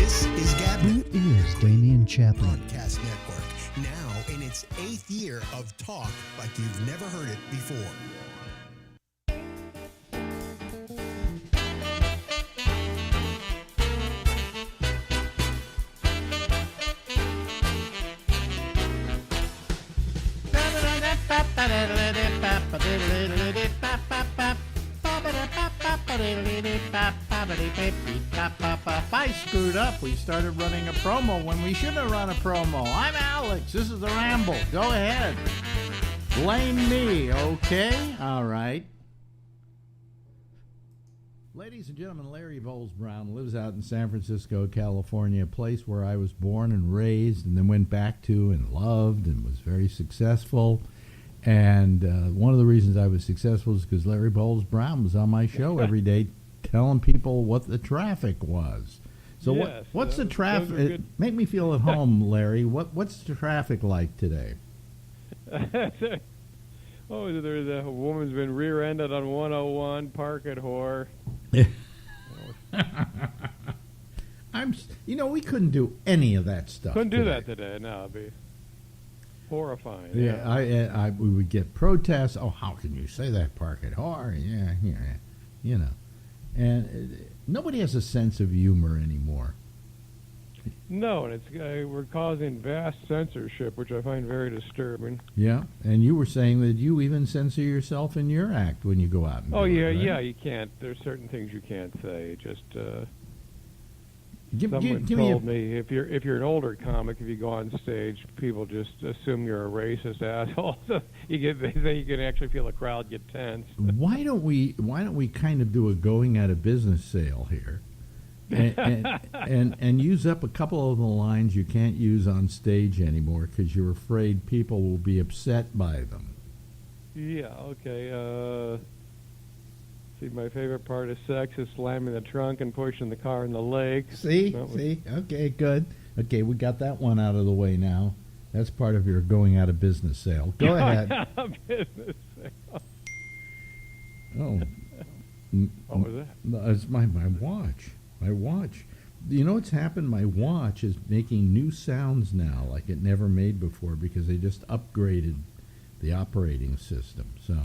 This is Gabby. Who is Damian Chaplin? Podcast Network, now in its 8th year of talk like you've never heard it before. I screwed up. We started running a promo when we shouldn't have run a promo. I'm Alex. This is the Ramble. Go ahead. Blame me, okay? All right. Ladies and gentlemen, Larry Bowles Brown lives out in San Francisco, California, a place where I was born and raised and then went back to and loved and was very successful. And one of the reasons I was successful is because Larry Bowles Brown was on my show every day telling people what the traffic was. So yes, what's the traffic? Make me feel at home, Larry. What's the traffic like today? Oh, there's a woman's been rear-ended on 101, park at whore. We couldn't do any of that stuff. Couldn't do that today. No, it'd be horrifying. Yeah, we would get protests. Oh, how can you say that, park at whore? Yeah, and nobody has a sense of humor anymore. No, and we're causing vast censorship, which I find very disturbing. Yeah, and you were saying that you even censor yourself in your act when you go out. And yeah, you can't. There's certain things you can't say. Just someone told me if you're an older comic, if you go on stage, people just assume you're a racist asshole. So you can actually feel the crowd get tense. Why don't we kind of do a going out of business sale here? and use up a couple of the lines you can't use on stage anymore because you're afraid people will be upset by them. Yeah, okay. See, my favorite part of sex is slamming the trunk and pushing the car in the lake. See? Okay, good. Okay, we got that one out of the way now. That's part of your going out of business sale. Go ahead. Business sale. Oh. What was that? It's my watch. My watch. You know what's happened? My watch is making new sounds now like it never made before because they just upgraded the operating system. So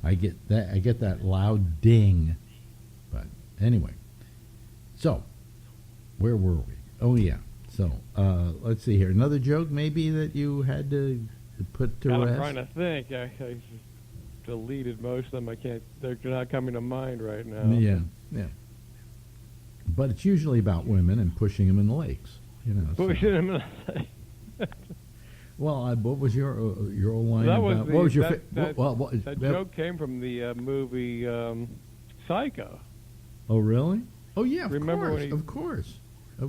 I get that loud ding. But anyway. So where were we? Oh yeah. So let's see here. Another joke maybe that you had to put to rest? I'm trying to think. I deleted most of them. They're not coming to mind right now. Yeah. But it's usually about women and pushing them in the lakes, Pushing them in the lake. Well, what was your old line that about? Was what was your that joke came from the movie Psycho. Oh, really? Oh, yeah. Remember of course. I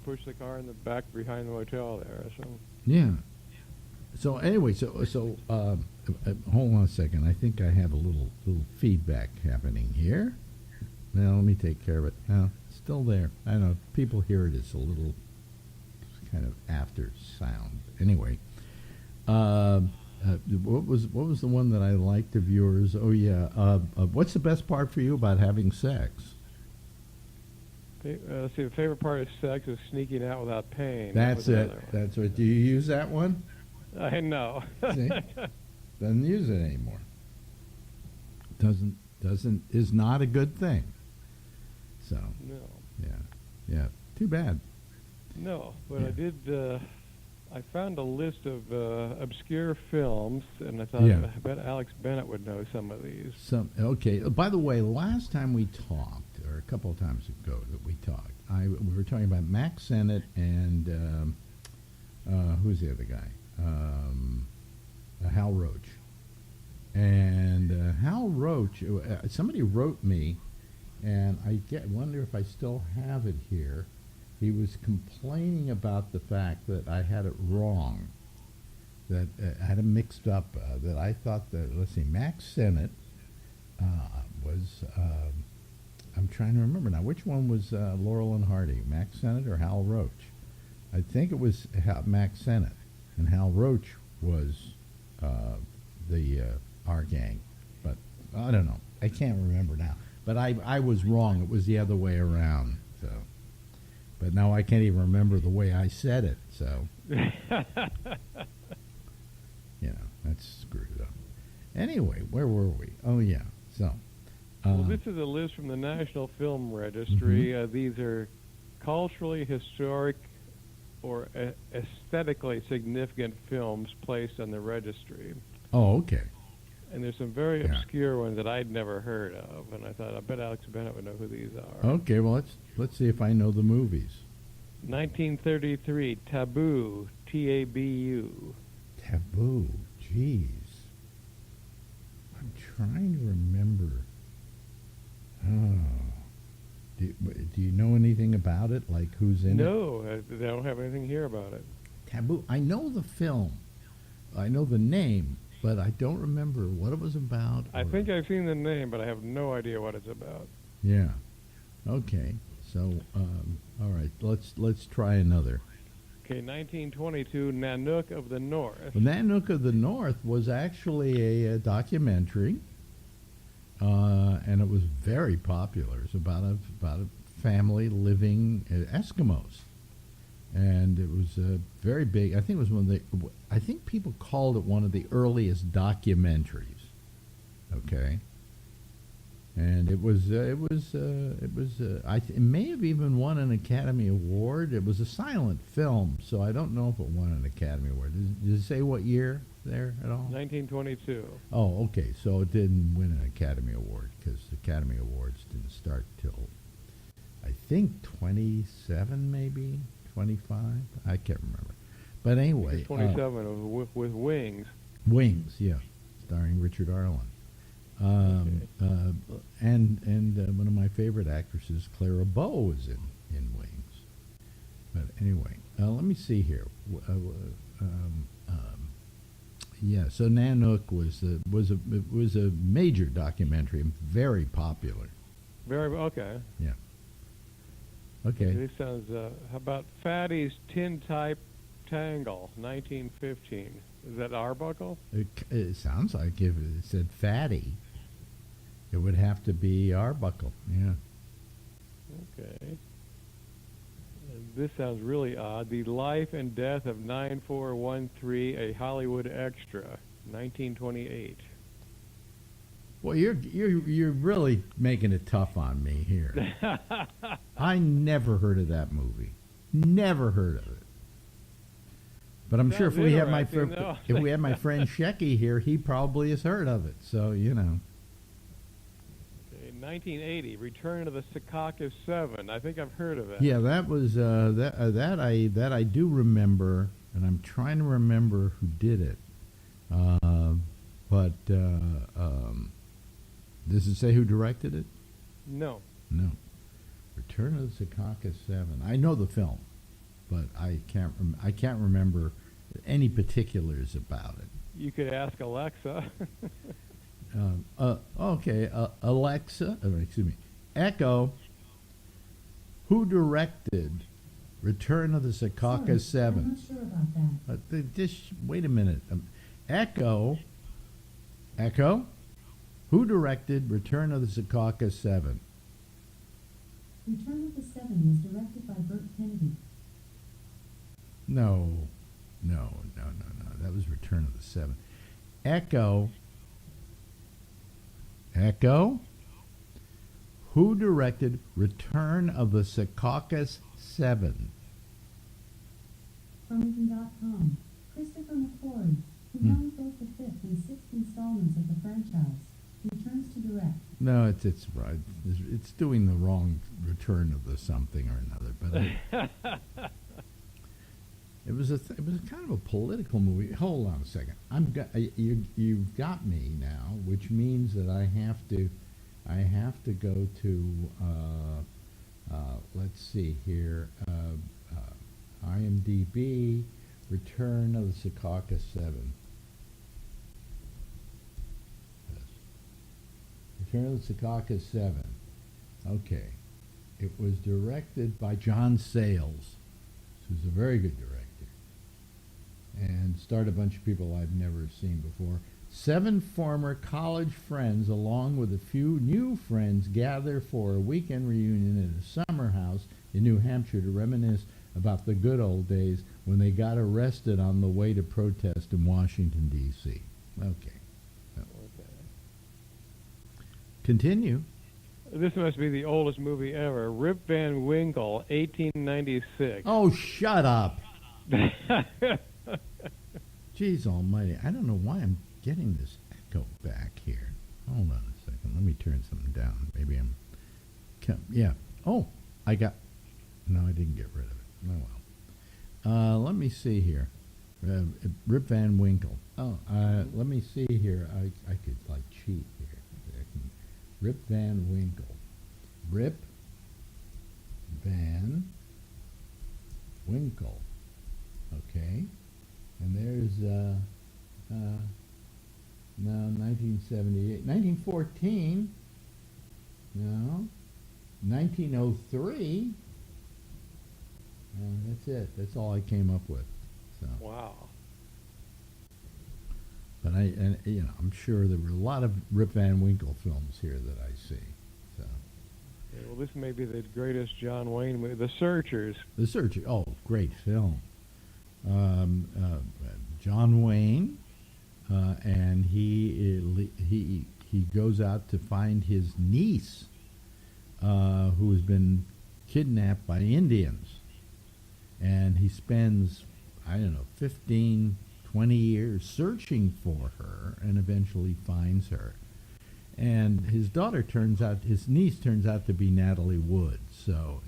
pushed the car in the back behind the hotel there. So. Yeah. So anyway, so hold on a second. I think I have a little feedback happening here. Now, let me take care of it. Now, it's still there. I don't know. People hear it. It's a little kind of after sound. Anyway, what was the one that I liked of yours? Oh, yeah. What's the best part for you about having sex? The favorite part of sex is sneaking out without pain. That's it. That's right. Do you use that one? I know. See? Doesn't use it anymore. Is not a good thing. So no. Yeah. Too bad. No, but yeah. I found a list of obscure films, and I thought I bet Alex Bennett would know some of these. Okay. By the way, last time we talked, or a couple of times ago that we talked, we were talking about Max Sennett and who's the other guy? Hal Roach. And Hal Roach, somebody wrote me, and I wonder if I still have it here. He was complaining about the fact that I had it wrong, that I had it mixed up, that I thought that, let's see, Max Sennett was, I'm trying to remember now, which one was Laurel and Hardy, Max Sennett or Hal Roach? I think it was Max Sennett, and Hal Roach was our gang, but I don't know. I can't remember now. But I was wrong. It was the other way around. So, But now I can't even remember the way I said it. So, that's screwed up. Anyway, where were we? Oh, yeah. So, well, this is a list from the National Film Registry. Mm-hmm. These are culturally, historic, or aesthetically significant films placed on the registry. Oh, okay. And there's some very obscure ones that I'd never heard of, and I thought, I bet Alex Bennett would know who these are. Okay, well, let's see if I know the movies. 1933, Taboo, T-A-B-U. Taboo, jeez. I'm trying to remember. Oh. Do you know anything about it? Like who's in it? No, they don't have anything here about it. Taboo. I know the film. I know the name, but I don't remember what it was about. I think I've seen the name, but I have no idea what it's about. Yeah. Okay. So, all right. Let's try another. Okay, 1922, Nanook of the North. Well, Nanook of the North was actually a documentary, and it was very popular. It's about a family living Eskimos, and it was very big. I think it was I think people called it one of the earliest documentaries. Okay. And it may have even won an Academy Award. It was a silent film, so I don't know if it won an Academy Award. Does it say what year there at all? 1922. Oh, okay. So it didn't win an Academy Award because the Academy Awards didn't start till, I think, 27, maybe 25. I can't remember. But anyway, 27 with Wings. Wings, yeah, starring Richard Arlen. And one of my favorite actresses, Clara Bow, was in Wings. But anyway, let me see here. Yeah, so Nanook was a major documentary and very popular. Okay. Yeah. Okay. This sounds. How about Fatty's Tin Type Tangle, 1915? Is that Arbuckle? It sounds like if it said Fatty, it would have to be Arbuckle. Yeah. Okay. And this sounds really odd. The Life and Death of 9413, a Hollywood Extra, 1928. Well, you're really making it tough on me here. I never heard of that movie. Never heard of it. But I'm sure if we have my friend Shecky here, he probably has heard of it. So Okay, 1980, Return of the Secaucus 7. I think I've heard of that. Yeah, that was that I do remember, and I'm trying to remember who did it. But does it say who directed it? No. No. Return of the Secaucus 7. I know the film, but I can't remember any particulars about it. You could ask Alexa. Okay, Alexa, excuse me, Echo, who directed Return of the Secaucus 7? I'm not sure about that. Just wait a minute. Echo, who directed Return of the Secaucus 7? Return of the Seven was directed by Burt Kennedy. No. That was Return of the Seven. Echo, who directed Return of the Secaucus 7? Farmington.com. Christopher McQuarrie, who helmed both the fifth and sixth installments of the franchise, returns to direct. No, it's right. It's doing the wrong Return of the something or another. But it was kind of a political movie. Hold on a second. You've got me now, which means that I have to go to let's see here, IMDb, Return of the Secaucus 7. Yes. Return of the Secaucus 7. Okay. It was directed by John Sayles, who's a very good director, and starred a bunch of people I've never seen before. 7 former college friends, along with a few new friends, gather for a weekend reunion at a summer house in New Hampshire to reminisce about the good old days when they got arrested on the way to protest in Washington, D.C. Okay. Okay. Continue. This must be the oldest movie ever. Rip Van Winkle, 1896. Oh, shut up. Jeez almighty. I don't know why I'm getting this echo back here. Hold on a second. Let me turn something down. Maybe I'm... Yeah. Oh, I got... No, I didn't get rid of it. Oh, well. Let me see here. Rip Van Winkle. Oh, let me see here. I could, like, cheat here. Rip Van Winkle. Rip Van Winkle. Okay. And there's, no, 1978. 1914. No. 1903. That's it. That's all I came up with. So. Wow. But I'm sure there were a lot of Rip Van Winkle films here that I see. So. Okay, well, this may be the greatest John Wayne movie, The Searchers. The Searchers. Oh, great film. John Wayne, and he goes out to find his niece, who has been kidnapped by Indians, and he spends 15, 20 years searching for her, and eventually finds her. And his niece turns out to be Natalie Wood. So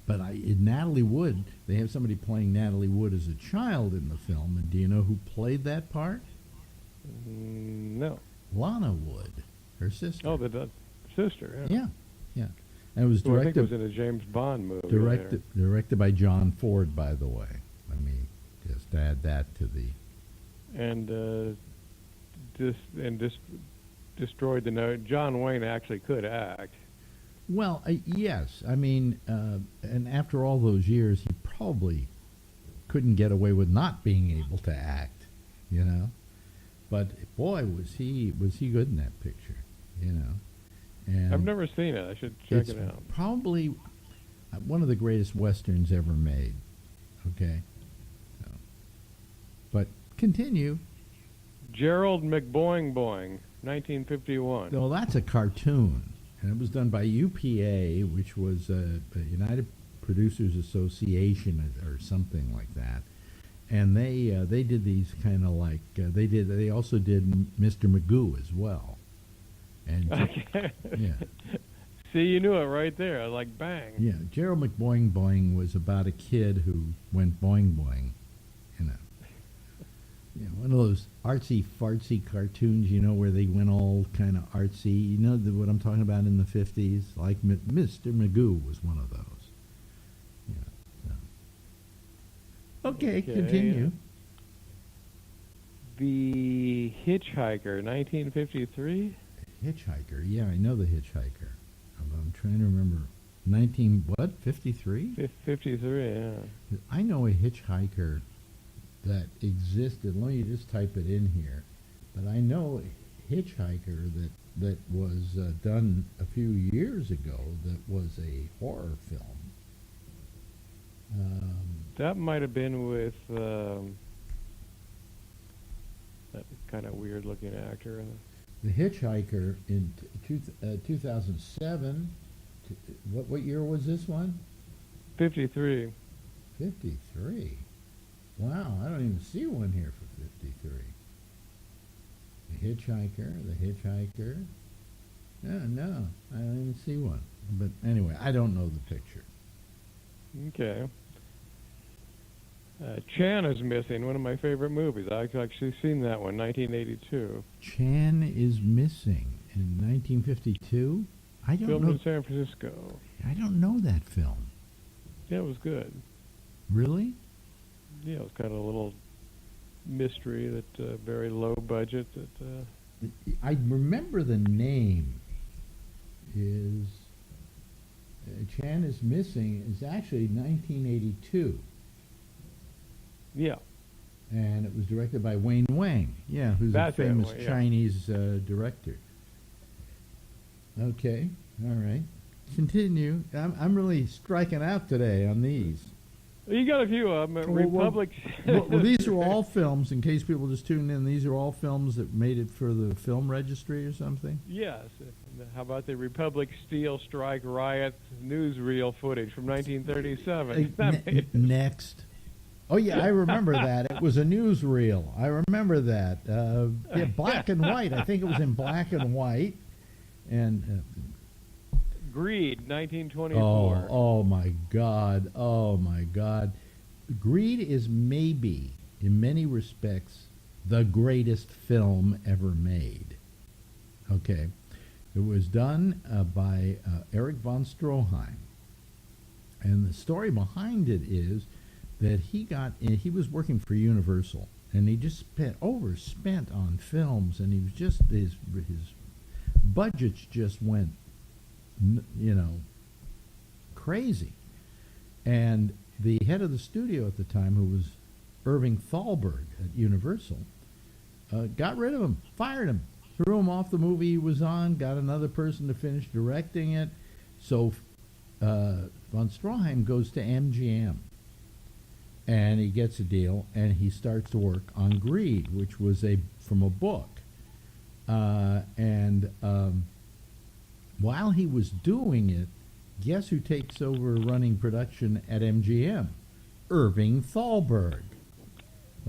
But in Natalie Wood, they have somebody playing Natalie Wood as a child in the film. And do you know who played that part? No. Lana Wood, her sister. Oh, the sister. Yeah. Yeah. And it was Who I think directed. was in a James Bond movie. Directed by John Ford, by the way. Let me just add that to the. And destroyed the note. John Wayne actually could act. Well, yes. I mean, and after all those years, he probably couldn't get away with not being able to act, But boy, was he good in that picture, And I've never seen it. I should check it out. Probably one of the greatest westerns ever made. Okay. So, but continue. Gerald McBoing Boing, 1951. Well, that's a cartoon. And it was done by UPA, which was a United Producers Association or something like that. And they did these kind of like they also did Mr. Magoo as well. And yeah. See, you knew it right there, like bang. Yeah, Gerald McBoing Boing was about a kid who went boing boing, one of those artsy fartsy cartoons, where they went all kind of artsy. You know what I'm talking about in the 50s? Like Mr. Magoo was one of those. Yeah. So. Okay, continue. The Hitchhiker, 1953. Hitchhiker, yeah, I know the Hitchhiker. I'm trying to remember. 53? 53, yeah. I know a hitchhiker that existed. Let me just type it in here. But I know a hitchhiker that was done a few years ago that was a horror film. That might have been with that kind of weird-looking actor. The Hitchhiker in 2007. What year was this one? 53. 53. Wow, I don't even see one here for 53. The Hitchhiker. No, I don't even see one. But anyway, I don't know the picture. Okay. Chan is Missing, one of my favorite movies. I've actually seen that one, 1982. Chan is Missing in 1952? I don't Filmed know. in San Francisco. I don't know that film. Yeah, it was good. Really? Yeah, it was kind of a little mystery that very low budget. That I remember the name. Is Chan is Missing is actually 1982. Yeah. and it was directed by Wayne Wang. Yeah, who's That's a it, famous yeah. Chinese director. Okay, all right. Continue. I'm really striking out today on these. You got a few of them. Republic. Well, these are all films, in case people just tuned in, these are all films that made it for the film registry or something? Yes. How about the Republic Steel Strike Riot newsreel footage from 1937? Next. Oh, yeah, I remember that. It was a newsreel. I remember that. Yeah, black and white. I think it was in black and white. And Greed, 1924. oh my God. Oh, my God. Greed is maybe, in many respects, the greatest film ever made. Okay. It was done by Erich von Stroheim. And the story behind it is that he was working for Universal, and he just overspent on films, and he was just, his budgets just went, crazy. And the head of the studio at the time, who was Irving Thalberg at Universal, got rid of him, fired him, threw him off the movie he was on, got another person to finish directing it. So von Stroheim goes to MGM, and he gets a deal, and he starts to work on Greed, which was from a book. While he was doing it, guess who takes over running production at MGM? Irving Thalberg.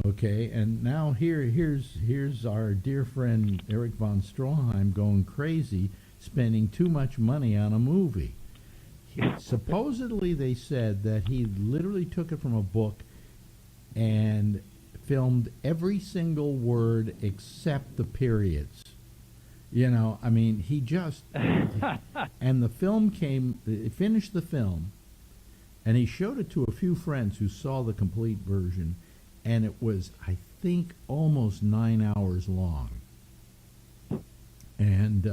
Okay, and now here's our dear friend Erich von Stroheim going crazy, spending too much money on a movie. Supposedly, they said that he literally took it from a book and filmed every single word except the periods. He just... and the film finished the film, and he showed it to a few friends who saw the complete version, and it was, I think, almost 9 hours long. And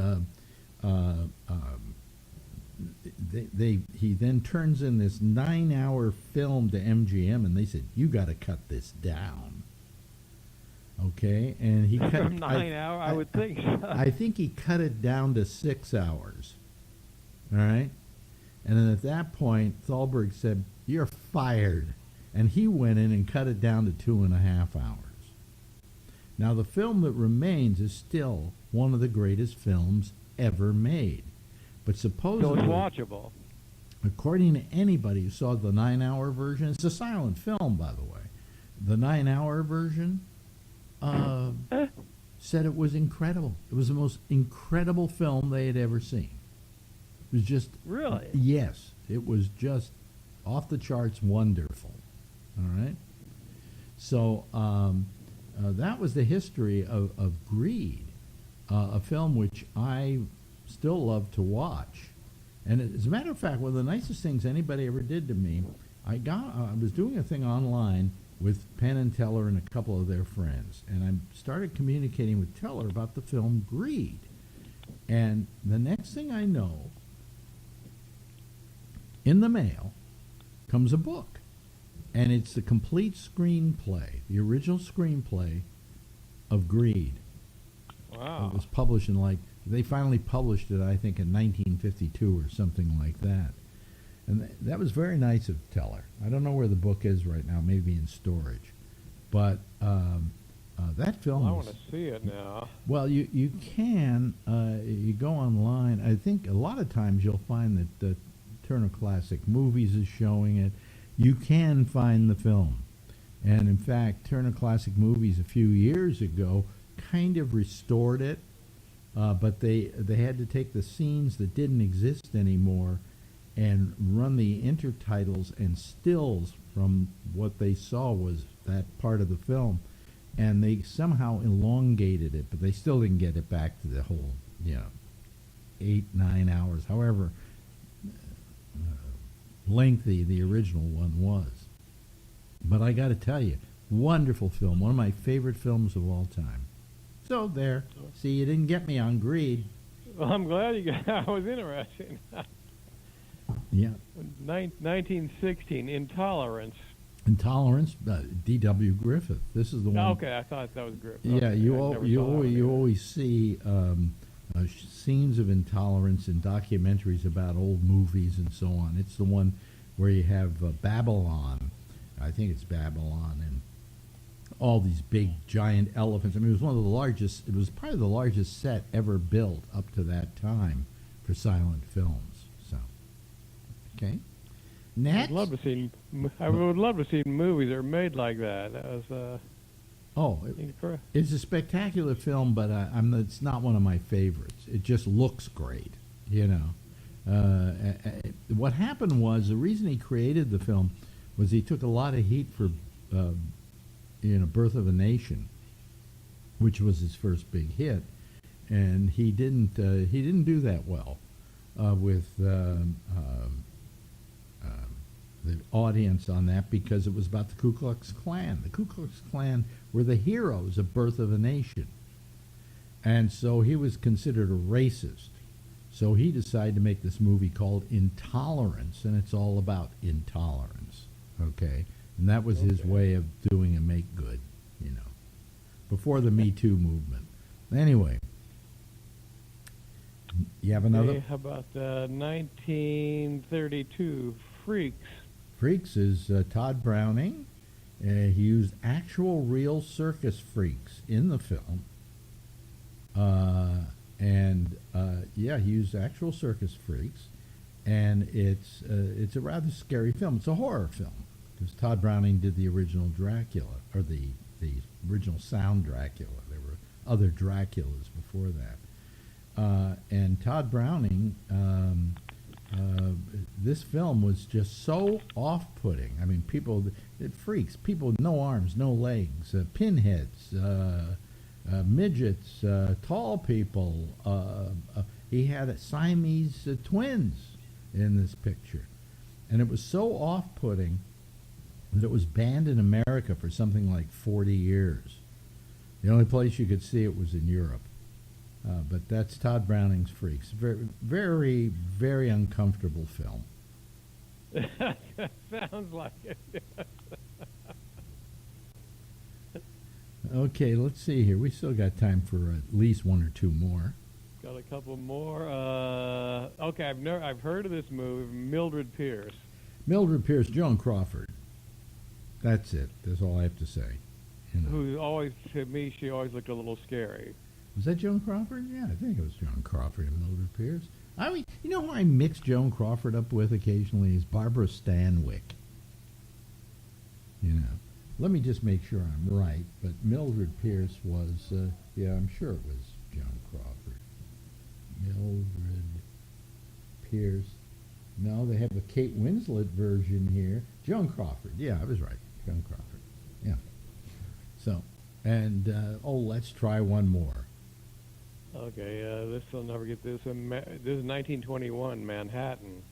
he then turns in this 9-hour film to MGM, and they said, "You got to cut this down." Okay, and he cut 9 hours. I would think so. I think he cut it down to 6 hours. All right, and then at that point, Thalberg said, "You're fired," and he went in and cut it down to 2.5 hours. Now, the film that remains is still one of the greatest films ever made. But supposedly, so it's watchable. According to anybody who saw the 9-hour version, it's a silent film, by the way. The 9-hour version said it was incredible. It was the most incredible film they had ever seen. It was just... Really? Yes. It was just off the charts wonderful. All right? So that was the history of Greed, a film which I still love to watch. And as a matter of fact, one of the nicest things anybody ever did to me, I was doing a thing online with Penn and Teller and a couple of their friends, and I started communicating with Teller about the film Greed. And the next thing I know, in the mail comes a book, and it's the complete screenplay, the original screenplay of Greed. Wow. It was published they finally published it, I think, in 1952 or something like that. And that was very nice of Teller. I don't know where the book is right now, maybe in storage. But that film... I want to see it now. Well, you can. You go online. I think a lot of times you'll find that the Turner Classic Movies is showing it. You can find the film. And in fact, Turner Classic Movies a few years ago kind of restored it. But they had to take the scenes that didn't exist anymore and run the intertitles and stills from what they saw was that part of the film, and they somehow elongated it, but they still didn't get it back to the whole 8-9 hours, however lengthy the original one was. But I got to tell you, wonderful film, one of my favorite films of all time. So there. See, you didn't get me on Greed. Well, I'm glad you got. I was interested. Yeah. 1916, Intolerance. Intolerance, D.W. Griffith. This is the one. Oh, okay, I thought that was Griffith. Yeah, Okay, you I al- never you saw that one always, you either. always see scenes of intolerance in documentaries about old movies and so on. It's the one where you have Babylon. I think it's Babylon, and all these big giant elephants. I mean, it was one of the largest. It was probably the largest set ever built up to that time for silent films. So, okay. Next. I would love to see movies that are made like that. That was incredible. It's a spectacular film, but it's not one of my favorites. It just looks great, you know. What happened was the reason he created the film was he took a lot of heat for, Birth of a Nation, which was his first big hit, and he didn't do that well with the audience on that because it was about the Ku Klux Klan. The Ku Klux Klan were the heroes of Birth of a Nation. And so he was considered a racist. So he decided to make this movie called Intolerance, and it's all about intolerance. Okay? And that was his way of doing a make good, before the Me Too movement. Anyway, you have another? Okay, how about 1932 Freaks? Freaks is Todd Browning. He used actual real circus freaks in the film. He used actual circus freaks. And it's a rather scary film. It's a horror film. Because Todd Browning did the original Dracula, or the original sound Dracula. There were other Draculas before that. And Todd Browning... this film was just so off-putting. I mean, freaks, people with no arms, no legs, pinheads, midgets, tall people. He had Siamese twins in this picture. And it was so off-putting that it was banned in America for something like 40 years. The only place you could see it was in Europe. But that's Todd Browning's Freaks. Very, very, very uncomfortable film. Sounds like it. Okay, let's see here. We still got time for at least one or two more. Got a couple more. Okay, I've heard of this movie, Mildred Pierce. Mildred Pierce, Joan Crawford. That's it. That's all I have to say. Who always, to me, she always looked a little scary. Was that Joan Crawford? Yeah, I think it was Joan Crawford and Mildred Pierce. I mean, you know who I mix Joan Crawford up with occasionally is Barbara Stanwyck. Let me just make sure I'm right, but Mildred Pierce was, I'm sure it was Joan Crawford. Mildred Pierce. No, they have a Kate Winslet version here. Joan Crawford. Yeah, I was right. Joan Crawford. Yeah. So, and, let's try one more. Okay, this I'll never get this. This is 1921, Manhattan.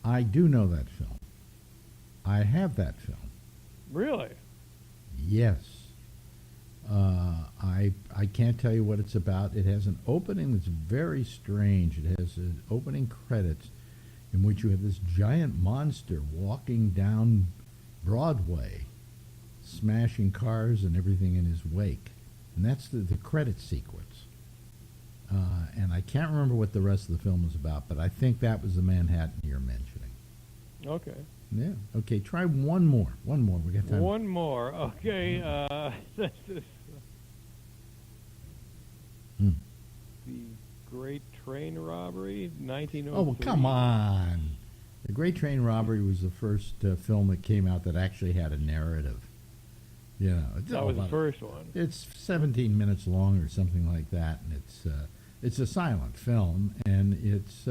I do know that film. I have that film. Really? Yes. I can't tell you what it's about. It has an opening that's very strange. It has an opening credits in which you have this giant monster walking down Broadway, smashing cars and everything in his wake. And that's the credit sequence. And I can't remember what the rest of the film was about, but I think that was the Manhattan you're mentioning. Okay. Yeah. Okay, try one more. One more. We got time. One more. Okay. This is Hmm. the Great Train Robbery, 1903. Oh, well, come on. The Great Train Robbery was the first film that came out that actually had a narrative. It's That all was the about- first one. It's 17 minutes long or something like that, and it's a silent film, and it's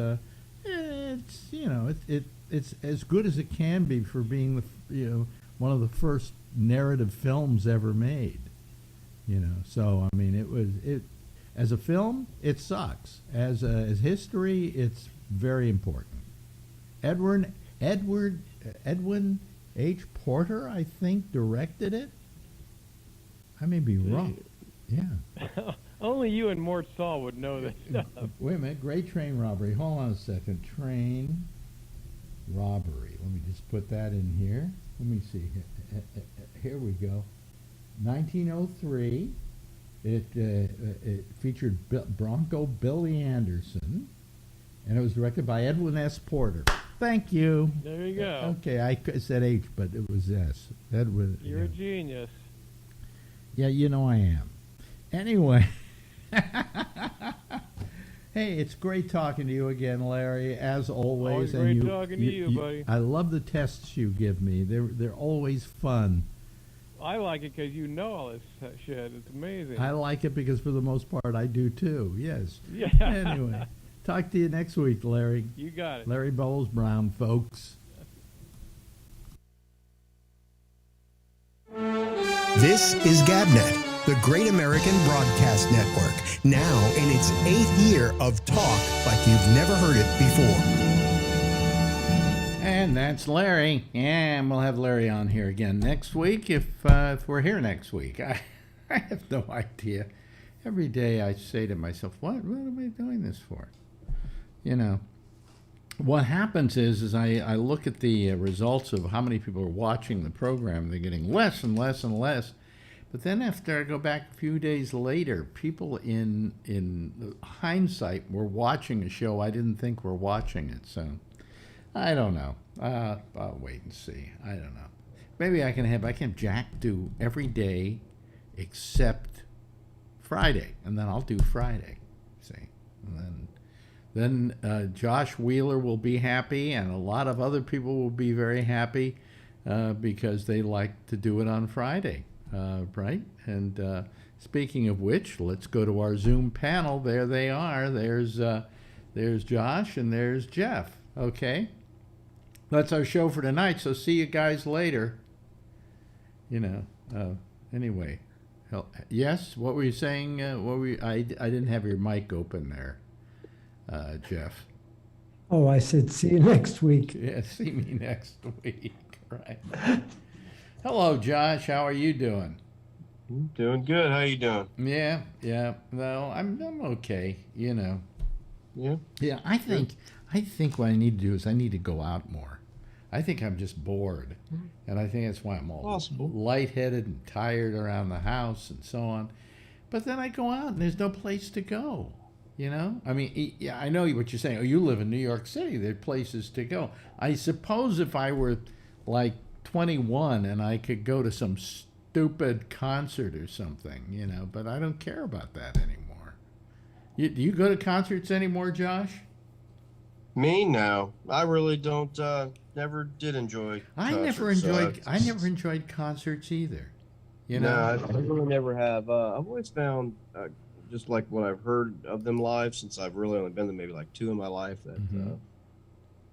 as good as it can be for being one of the first narrative films ever made. So I mean, it as a film, it sucks. As history, it's very important. Edwin H. Porter, I think, directed it. I may be wrong. Yeah. Only you and Mort Saul would know this stuff. Wait a minute. Great Train Robbery. Hold on a second. Train robbery. Let me just put that in here. Let me see. Here we go. 1903. It featured Bronco Billy Anderson, and it was directed by Edwin S. Porter. Thank you. There you go. Okay, I said H, but it was S. Edwin. You're a genius. Yeah, you know I am. Anyway. Hey, it's great talking to you again, Larry, as always. Always great talking to you, buddy. I love the tests you give me. They're always fun. I like it because you know all this shit. It's amazing. I like it because for the most part I do too. Yes. Yeah. Anyway, talk to you next week, Larry. You got it. Larry Bowles Brown, folks. This is GabNet, the Great American Broadcast Network, now in its 8th year of talk like you've never heard it before. And that's Larry. Yeah, and we'll have Larry on here again next week if we're here next week. I have no idea. Every day I say to myself, what am I doing this for? You know, what happens is I look at the results of how many people are watching the program. They're getting less and less and less. But then after I go back a few days later, people in hindsight were watching a show I didn't think were watching it. So I don't know. I'll wait and see. I don't know. Maybe I can have Jack do every day except Friday, and then I'll do Friday. See, and then Josh Wheeler will be happy, and a lot of other people will be very happy because they like to do it on Friday, right? And speaking of which, let's go to our Zoom panel. There they are. There's Josh and there's Jeff. Okay. That's our show for tonight, so see you guys later. You know, anyway. Yes, what were you saying? I didn't have your mic open there, Jeff. Oh, I said see you next week. Yeah, see me next week, right. Hello, Josh, how are you doing? Doing good, how you doing? Yeah, no, I'm okay, you know. Yeah, I think what I need to do is I need to go out more. I think I'm just bored, and I think that's why I'm all lightheaded and tired around the house and so on. But then I go out and there's no place to go, you know? I mean, yeah, I know what you're saying. Oh, you live in New York City. There are places to go. I suppose if I were like 21 and I could go to some stupid concert or something, you know, but I don't care about that anymore. Do you go to concerts anymore, Josh? Me? No. I really don't, never did enjoy concerts. I never enjoyed concerts either. You know? No, I really never have. I've always found, just like what I've heard of them live, since I've really only been to maybe like 2 in my life, that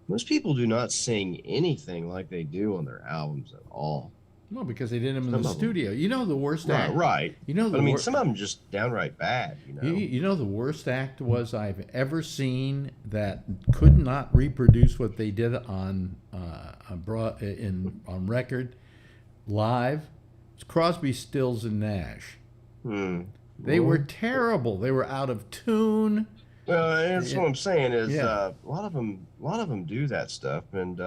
most people do not sing anything like they do on their albums at all. No, because they did them in the studio. You know the worst act. Right. You know, but I mean, some of them just downright bad. You know. You know the worst act was I've ever seen that could not reproduce what they did on record live. It's Crosby, Stills, and Nash. They were terrible. They were out of tune. Well, that's what I'm saying is a lot of them do that stuff, and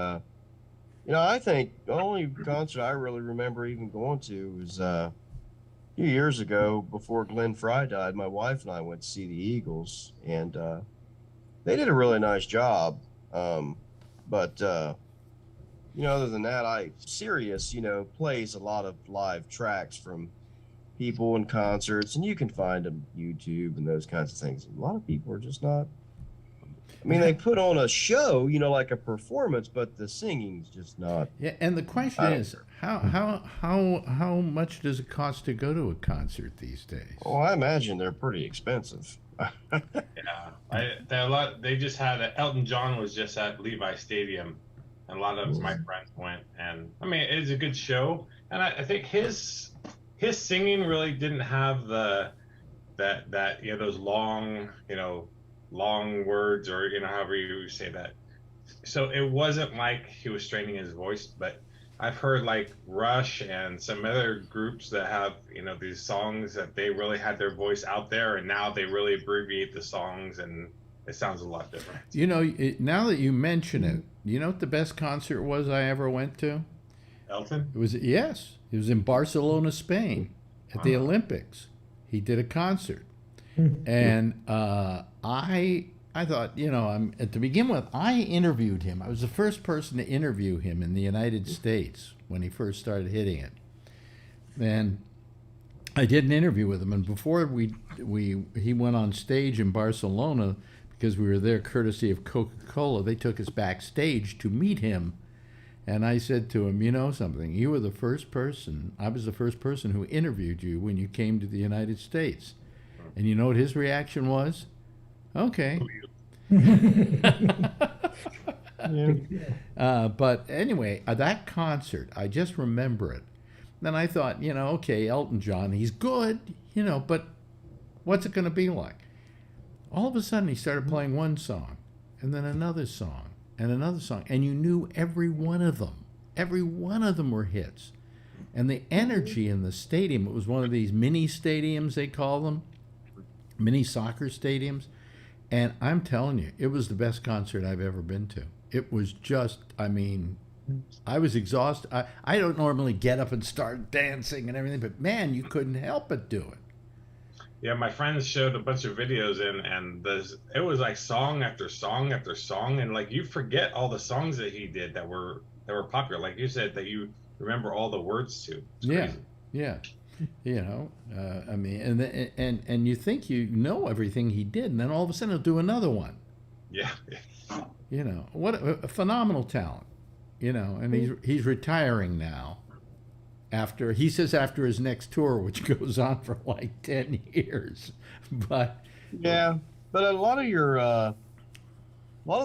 you know, I think the only concert I really remember even going to was a few years ago before Glenn Frey died. My wife and I went to see the Eagles, and they did a really nice job. But you know, other than that, Sirius, you know, plays a lot of live tracks from people in concerts, and you can find them YouTube and those kinds of things. A lot of people are just not. I mean, they put on a show, you know, like a performance, but the singing's just not. Yeah, and the question is, how much does it cost to go to a concert these days? Well, I imagine they're pretty expensive. Yeah, they just had Elton John was just at Levi Stadium, and a lot of my friends went, and I mean, it's a good show, and I think his singing really didn't have that you know, those long words, or you know, however you say that. So it wasn't like he was straining his voice, but I've heard like Rush and some other groups that have, you know, these songs that they really had their voice out there, and now they really abbreviate the songs, and it sounds a lot different. You know, now that you mention it, you know what the best concert was I ever went to? Elton? It was, yes, it was in Barcelona, Spain, at the Olympics. He did a concert, and I thought, you know, to begin with, I interviewed him. I was the first person to interview him in the United States when he first started hitting it, and I did an interview with him. And before he went on stage in Barcelona, because we were there courtesy of Coca-Cola, they took us backstage to meet him. And I said to him, you know something, you were the first person, I was the first person who interviewed you when you came to the United States. And you know what his reaction was? Okay. But anyway, that concert, I just remember it. Then I thought, you know, okay, Elton John, he's good, you know, but what's it going to be like? All of a sudden, he started playing one song, and then another song, and another song, and you knew every one of them. Every one of them were hits. And the energy in the stadium, it was one of these mini stadiums, they call them, mini soccer stadiums. And I'm telling you, it was the best concert I've ever been to. It was just, I mean, I was exhausted. I don't normally get up and start dancing and everything, but man, you couldn't help but do it. Yeah, my friends showed a bunch of videos and it was like song after song after song, and like you forget all the songs that he did that were popular, like you said, that you remember all the words to. It's crazy. Yeah. You know, I mean, and you think you know everything he did, and then all of a sudden he'll do another one. Yeah. You know, what a phenomenal talent. You know, and he's retiring now. After his next tour, which goes on for like 10 years, but yeah, but a lot of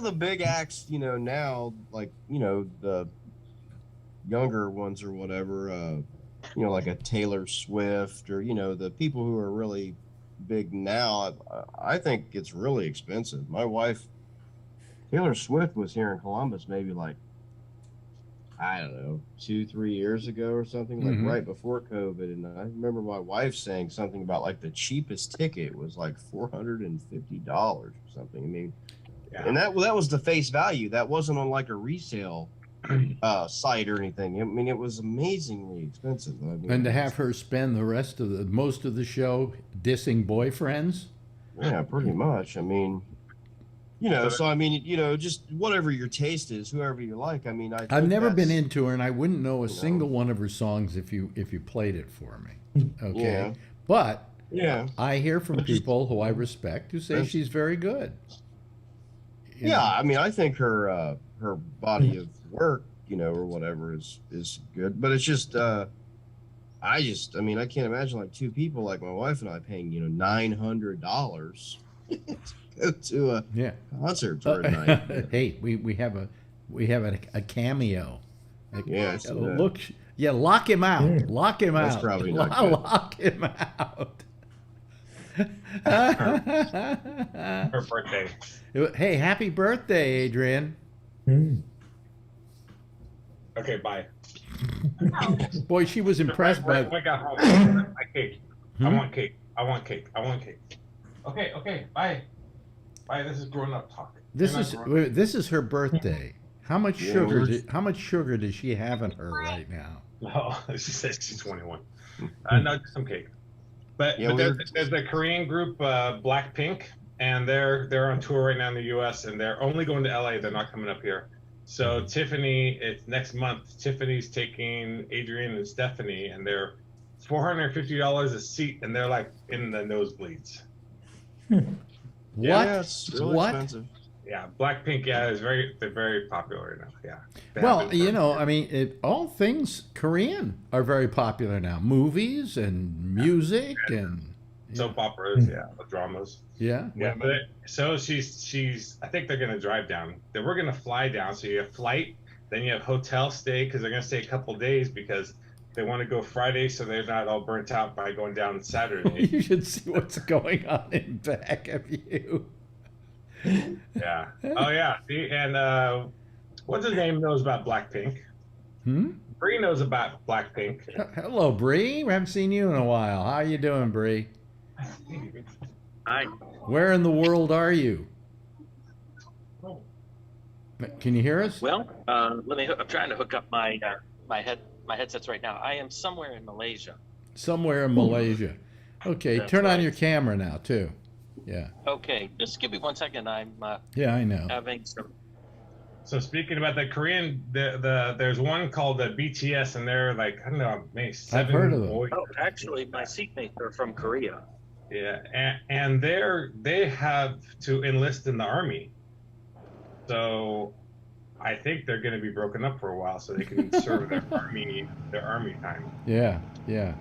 the big acts, you know, now, like, you know, the younger ones or whatever, you know, like a Taylor Swift, or, you know, the people who are really big now, I think it's really expensive. My wife, Taylor Swift, was here in Columbus maybe like, I don't know, 2-3 years ago or something, like right before COVID. And I remember my wife saying something about like the cheapest ticket was like $450 or something. I mean, and that was the face value. That wasn't on like a resale site or anything. I mean, it was amazingly expensive. I mean, and to have her spend most of the show dissing boyfriends. Yeah, pretty much. I mean, you know, so I mean, you know, just whatever your taste is, whoever you like. I mean, I've never been into her, and I wouldn't know a single one of her songs if you played it for me. Okay, yeah. But yeah, I hear from people who I respect who say she's very good. Yeah, I mean, I think her body of work, you know, or whatever is good, but it's just I mean, I can't imagine like two people like my wife and I paying, you know, $900 to go to a concert for a night. Hey, we have a cameo. Yeah, look, lock him out. Lock him That's out. probably not good. Lock him out. Her birthday. Hey, happy birthday, Adrian. Okay, bye. Boy, she was impressed by. I got home. My cake. I want cake. I want cake. I want cake. Okay, bye. Bye. This is grown up talk. This is her birthday. How much sugar does she have in her right now? Oh, she says she's 21. No, just some cake. But there's a Korean group, Blackpink, and they're on tour right now in the U.S. and they're only going to LA. They're not coming up here. So Tiffany, it's next month. Tiffany's taking Adrian and Stephanie, and they're $450 a seat, and they're like in the nosebleeds. What? Yeah, it's really expensive. Yeah, Blackpink. Yeah, they're very popular right now. Yeah. Well, you know, I mean, all things Korean are very popular now. Movies and music and soap operas. Yeah, the dramas. Yeah. Yeah. But so she's. I think they're gonna drive down. Then we're gonna fly down. So you have flight, then you have hotel stay because they're gonna stay a couple days because they want to go Friday so they're not all burnt out by going down Saturday. You should see what's going on in back of you. Yeah. Oh yeah. See, and what's his name knows about Blackpink? Bree knows about Blackpink. Hello, Bree. We haven't seen you in a while. How you doing, Bree? Hi. Where in the world are you? Can you hear us? Well, let me. I'm trying to hook up my headsets right now. I am somewhere in Malaysia. Somewhere in Malaysia. Okay, That's turn on right. your camera now too. Yeah. Okay, just give me 1 second. I'm Yeah, I know. having some. So speaking about the Korean, there's one called the BTS, and they're like, I don't know, maybe 7 heard of them. boys. Oh, actually, my seatmates are from Korea. Yeah, and they have to enlist in the army. So I think they're going to be broken up for a while so they can serve their army time. Yeah, yeah.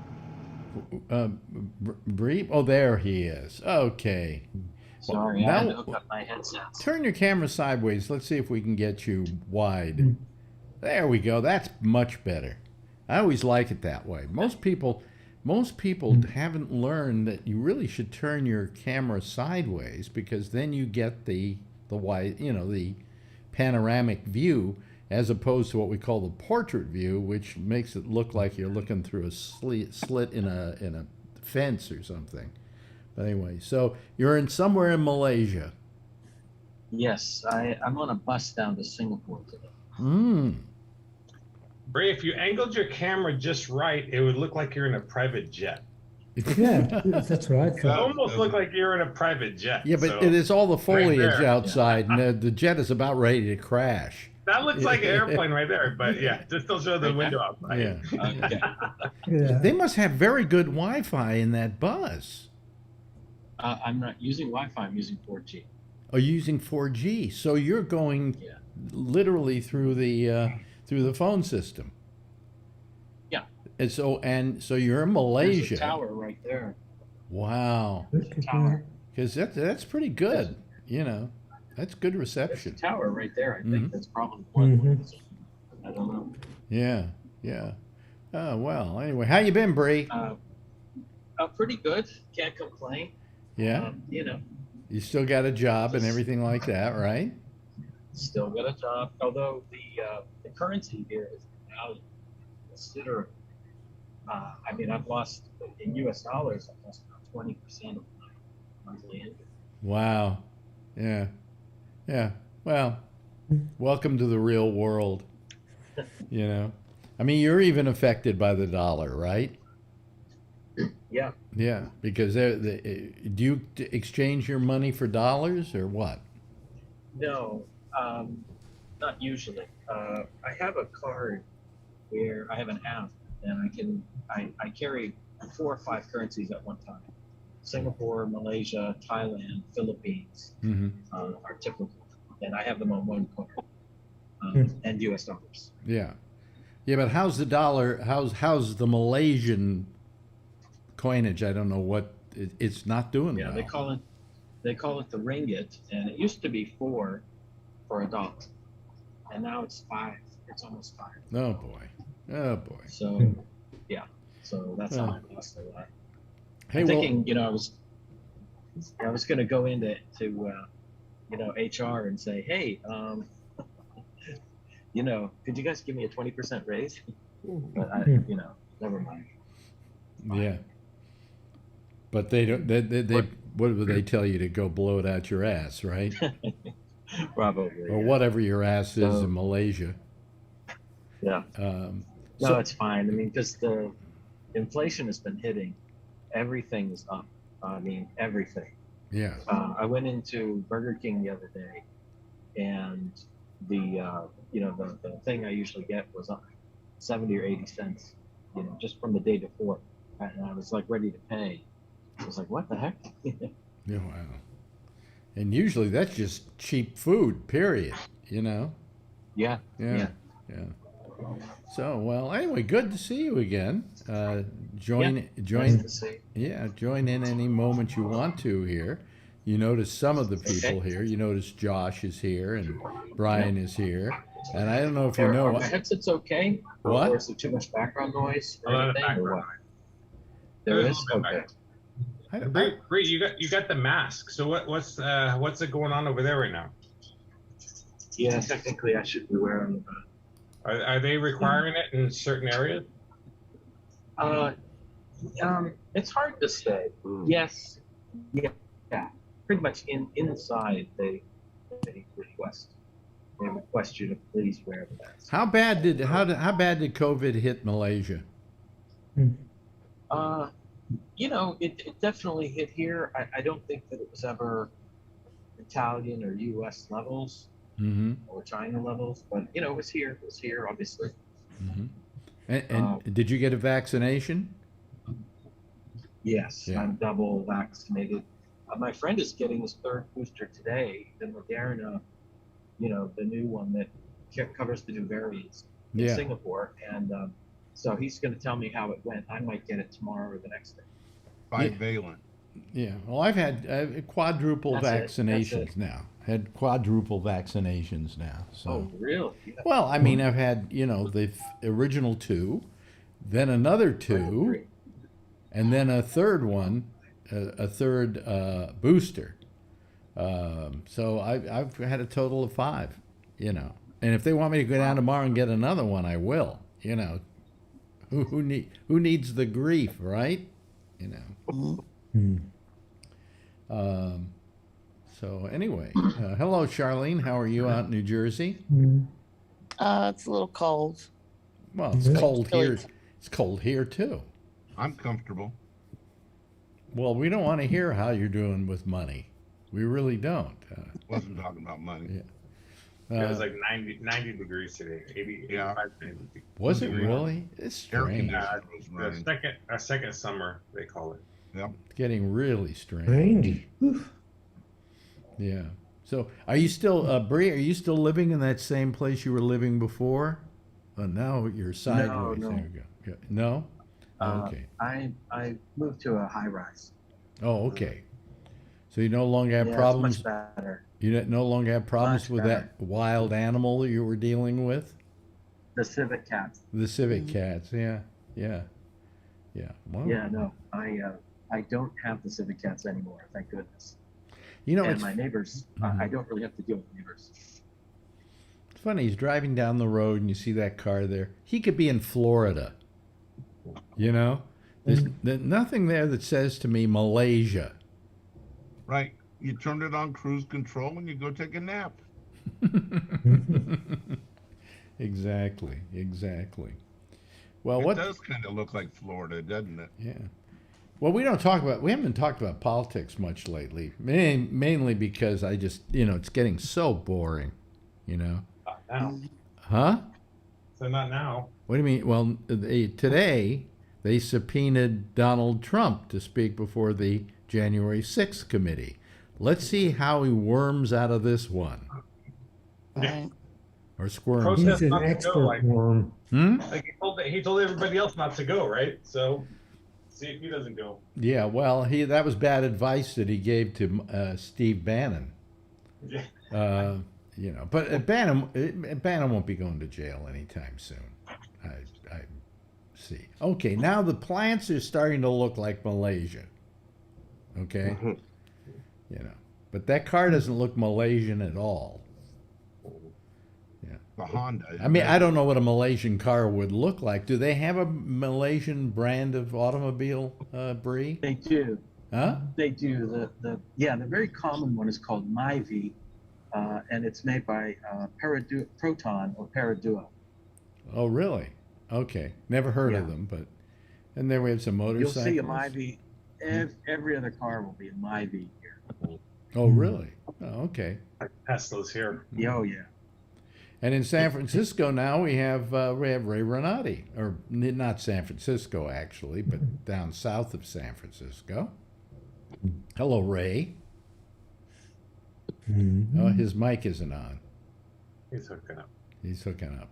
Bree? Oh, there he is. Okay. Sorry, Now- I had to hook up my headsets. Turn your camera sideways. Let's see if we can get you wide. There we go. That's much better. I always like it that way. Most people haven't learned that you really should turn your camera sideways, because then you get the wide, the panoramic view, as opposed to what we call the portrait view, which makes it look like you're looking through a slit in a fence or something. But anyway, so you're somewhere in Malaysia. Yes, I'm on a bus down to Singapore today. Bray, if you angled your camera just right, it would look like you're in a private jet. Yeah, that's right. It almost looked like you're in a private jet. Yeah, but so it is all the foliage there. outside, and the jet is about ready to crash. that looks like an airplane right there. But yeah, just don't show the window outside. Yeah. Okay. Yeah. They must have very good Wi-Fi in that bus. I'm not using Wi-Fi. I'm using 4G. Are you using 4G? So you're going Yeah. literally through the phone system. Yeah. And so you're in There's Malaysia. a tower right there. Wow. Look at that. Because that's pretty good. That's good There's a reception. tower right there. I think Mhm. that's probably one. Mhm. I don't know. Yeah. Yeah. Oh well. Anyway, how you been, Bree? Pretty good. Can't complain. Yeah. You You still got a job and everything like that, right? still got a job. Although the currency here is now considerable. I've lost in U.S. dollars. I've lost about 20% of my monthly income. Wow. Yeah. Yeah. Well, welcome to the real world. You're even affected by the dollar, right? Yeah. Yeah, because do you exchange your money for dollars or what? No, not usually. I have a card where I have an app, and I carry 4 or 5 currencies at one time. Singapore, Malaysia, Thailand, Philippines are typical, and I have them on one card, and U.S. dollars. Yeah. Yeah, but how's the dollar? How's the Malaysian coinage? I don't know what it's not doing. Yeah, well. they call it the ringgit, and it used to be 4 for $1, and now it's 5. It's almost 5. Oh boy. Oh boy. So, yeah. So that's how I lost a lot. Hey, I'm well, thinking, I was going to go into HR and say, hey, could you guys give me a 20% raise? But never mind. yeah. But they don't. They what would they tell you to go blow it out your ass, right? Probably. Or yeah. whatever your ass is in Malaysia. Yeah. So- No, it's fine. Because the inflation has been hitting. Everything's up. Everything. Yeah. I went into Burger King the other day, and the thing I usually get was up 70 or 80 cents, just from the day before, and I was like ready to pay. I was like, what the heck? Yeah. Wow. And usually that's just cheap food. Period. Yeah. Yeah. Yeah. Yeah. So well, anyway, good to see you again. Join Nice to see. Yeah, join in any moment you want to here. You notice some of the people here. You notice Josh is here and Brian is here. And I don't know if you Are know my headsets okay? What? Or is there too much background noise or A lot of anything? Or what? background. There There's is? a little bit Okay. Bree, you got the mask. So what's it going on over there right now? Yeah, technically I should be wearing Are they requiring it in certain areas? it's hard to say. Yes. Yeah. Pretty much inside they request. they would question you to please wear the mask. How bad did COVID hit Malaysia? You know, it definitely hit here. I don't think that it was ever Italian or U.S. levels or China levels, but you know, it was here. It was here, obviously. And did you get a vaccination? Yes, Yeah. I'm double vaccinated. My friend is getting his third booster today, the Moderna, you know, the new one that covers the new variants in Yeah. Singapore, and so he's going to tell me how it went. I might get it tomorrow or the next day. Bivalent. Yeah. Well, I've had quadruple That's it. vaccinations now. Had quadruple vaccinations now. So. Oh, really? Yeah. Well, I mean, I've had, you know, the original 2, then another 2, Great. and then a third one, a third booster. So I've had a total of 5, you know. And if they want me to go down tomorrow and get another one, I will. You know, who needs the grief, right? You know. So anyway, hello, Charlene. How are you out in New Jersey? It's a little cold. Well, it's cold here. It's cold here too. I'm comfortable. Well, we don't want to hear how you're doing with money. We really don't. Wasn't talking about money. Yeah. It was like 90 degrees today, 80, Yeah. 85 degrees. Was it really? It's Air strange. conditioner was running. A second summer, they call it. Yep. It's getting really strange. Randy. Oof. Yeah. So, are you still, Bree? Are you still living in that same place you were living before? Now you're sideways. No. There you go. No. Okay. I moved to a high rise. Oh, okay. So you no longer have Yeah, problems. it's much better. You no longer have problems Much with better. that wild animal that you were dealing with. The civet cats. The civet cats. Yeah. Well, Yeah, no, I don't have the civet cats anymore. Thank goodness. You know, And it's my neighbors, I don't really have to deal with neighbors. funny. He's driving down the road and you see that car there. He could be in Florida. You know, there's nothing there that says to me Malaysia. Right. You turn it on cruise control and you go take a nap. Exactly. Well, It what does kind of look like Florida, doesn't it? Yeah. Well, we haven't talked about politics much lately, mainly because I just, you know, it's getting so boring, you know. Not now. Huh? So not now. What do you mean? Well, today they subpoenaed Donald Trump to speak before the January 6th committee. Let's see how he worms out of this one. Right. Or squirms. Protest He's an not to go, expert like- worm. Like he told everybody else not to go, right? So see if he doesn't go. Yeah, well, that was bad advice that he gave to Steve Bannon. Yeah. You know, but Bannon won't be going to jail anytime soon. I see. Okay, now the plants are starting to look like Malaysia. Okay, you know, but that car doesn't look Malaysian at all. Yeah, The Honda. I mean, I don't know what a Malaysian car would look like. Do they have a Malaysian brand of automobile, Bree? They do. Huh? They do. The very common one is called Myvi, and it's made by Proton or Paraduo. Oh, really? Okay, never heard of Yeah. them, but and there we have some You'll motorcycles. see a Myvi. Every other car will be a Myvi here. Oh, really? Oh, okay. Tesla's here. Oh yeah. And in San Francisco now we have Ray Renati, or not San Francisco actually, but down south of San Francisco. Hello, Ray. Oh, his mic isn't on. He's hooking up. He's hooking up.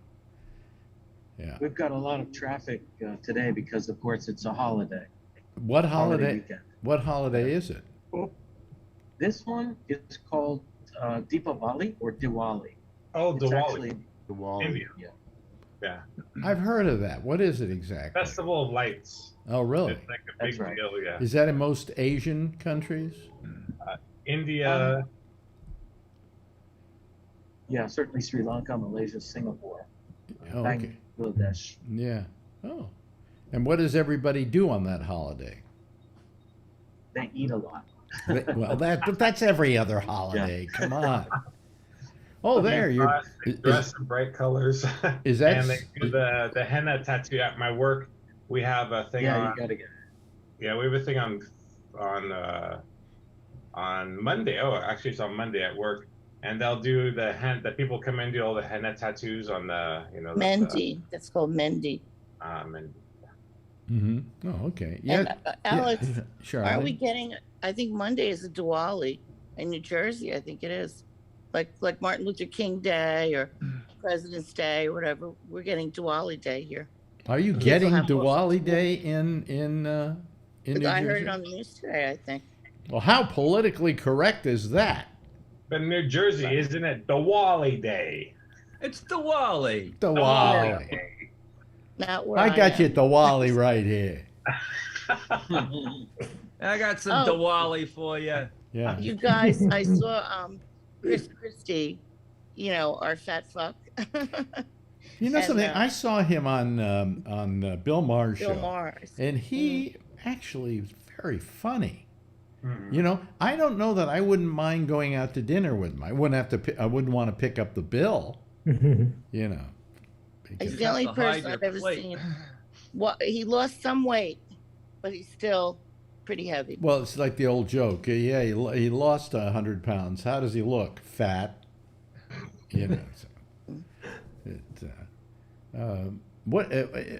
Yeah. We've got a lot of traffic today because, of course, it's a holiday. What holiday? Weekend. What holiday is it? This one is called Deepavali or Diwali. Oh, It's Diwali. actually The wall. India. Yeah. Yeah. I've heard of that. What is it exactly? Festival of Lights. Oh, really? It's like a That's big right. deal, yeah. Is that in most Asian countries? India. Yeah, certainly Sri Lanka, Malaysia, Singapore, Oh, okay. Bangladesh. Yeah. Oh. And what does everybody do on that holiday? They eat a lot. Well, that's every other holiday. Come on. Oh, there you're. They dress in bright colors. Is that? And they do the henna tattoo at my work. We have a thing on. You gotta get. Yeah, we have a thing on Monday. Oh, actually, it's on Monday at work, and they'll do the people come in do all the henna tattoos on the Mendy. That's called Mendy. and Mm-hmm. Oh, okay. Yeah. And, Alex, yeah. Sure. are we getting? I think Monday is a Diwali in New Jersey. I think it is, like Martin Luther King Day or President's Day or whatever. We're getting Diwali Day here. Are you getting Diwali Day in New Jersey? I heard it on the news today, I think. Well, how politically correct is that? but in New Jersey, isn't it Diwali Day? It's Diwali. Diwali. Not where I got am. you Diwali right here. I got some Oh. Diwali for you. Yeah. You guys, I saw Chris Christie, our fat fuck. You know And, something? I saw him on Bill Maher's Bill show, Maher. and he actually was very funny. You know, I don't know that I wouldn't mind going out to dinner with him. I wouldn't want to pick up the bill. You know, He's the only have to hide person your I've ever plate. seen. He lost some weight, but he's still pretty heavy. well, it's like the old joke. Yeah, he lost 100 pounds. How does he look? Fat.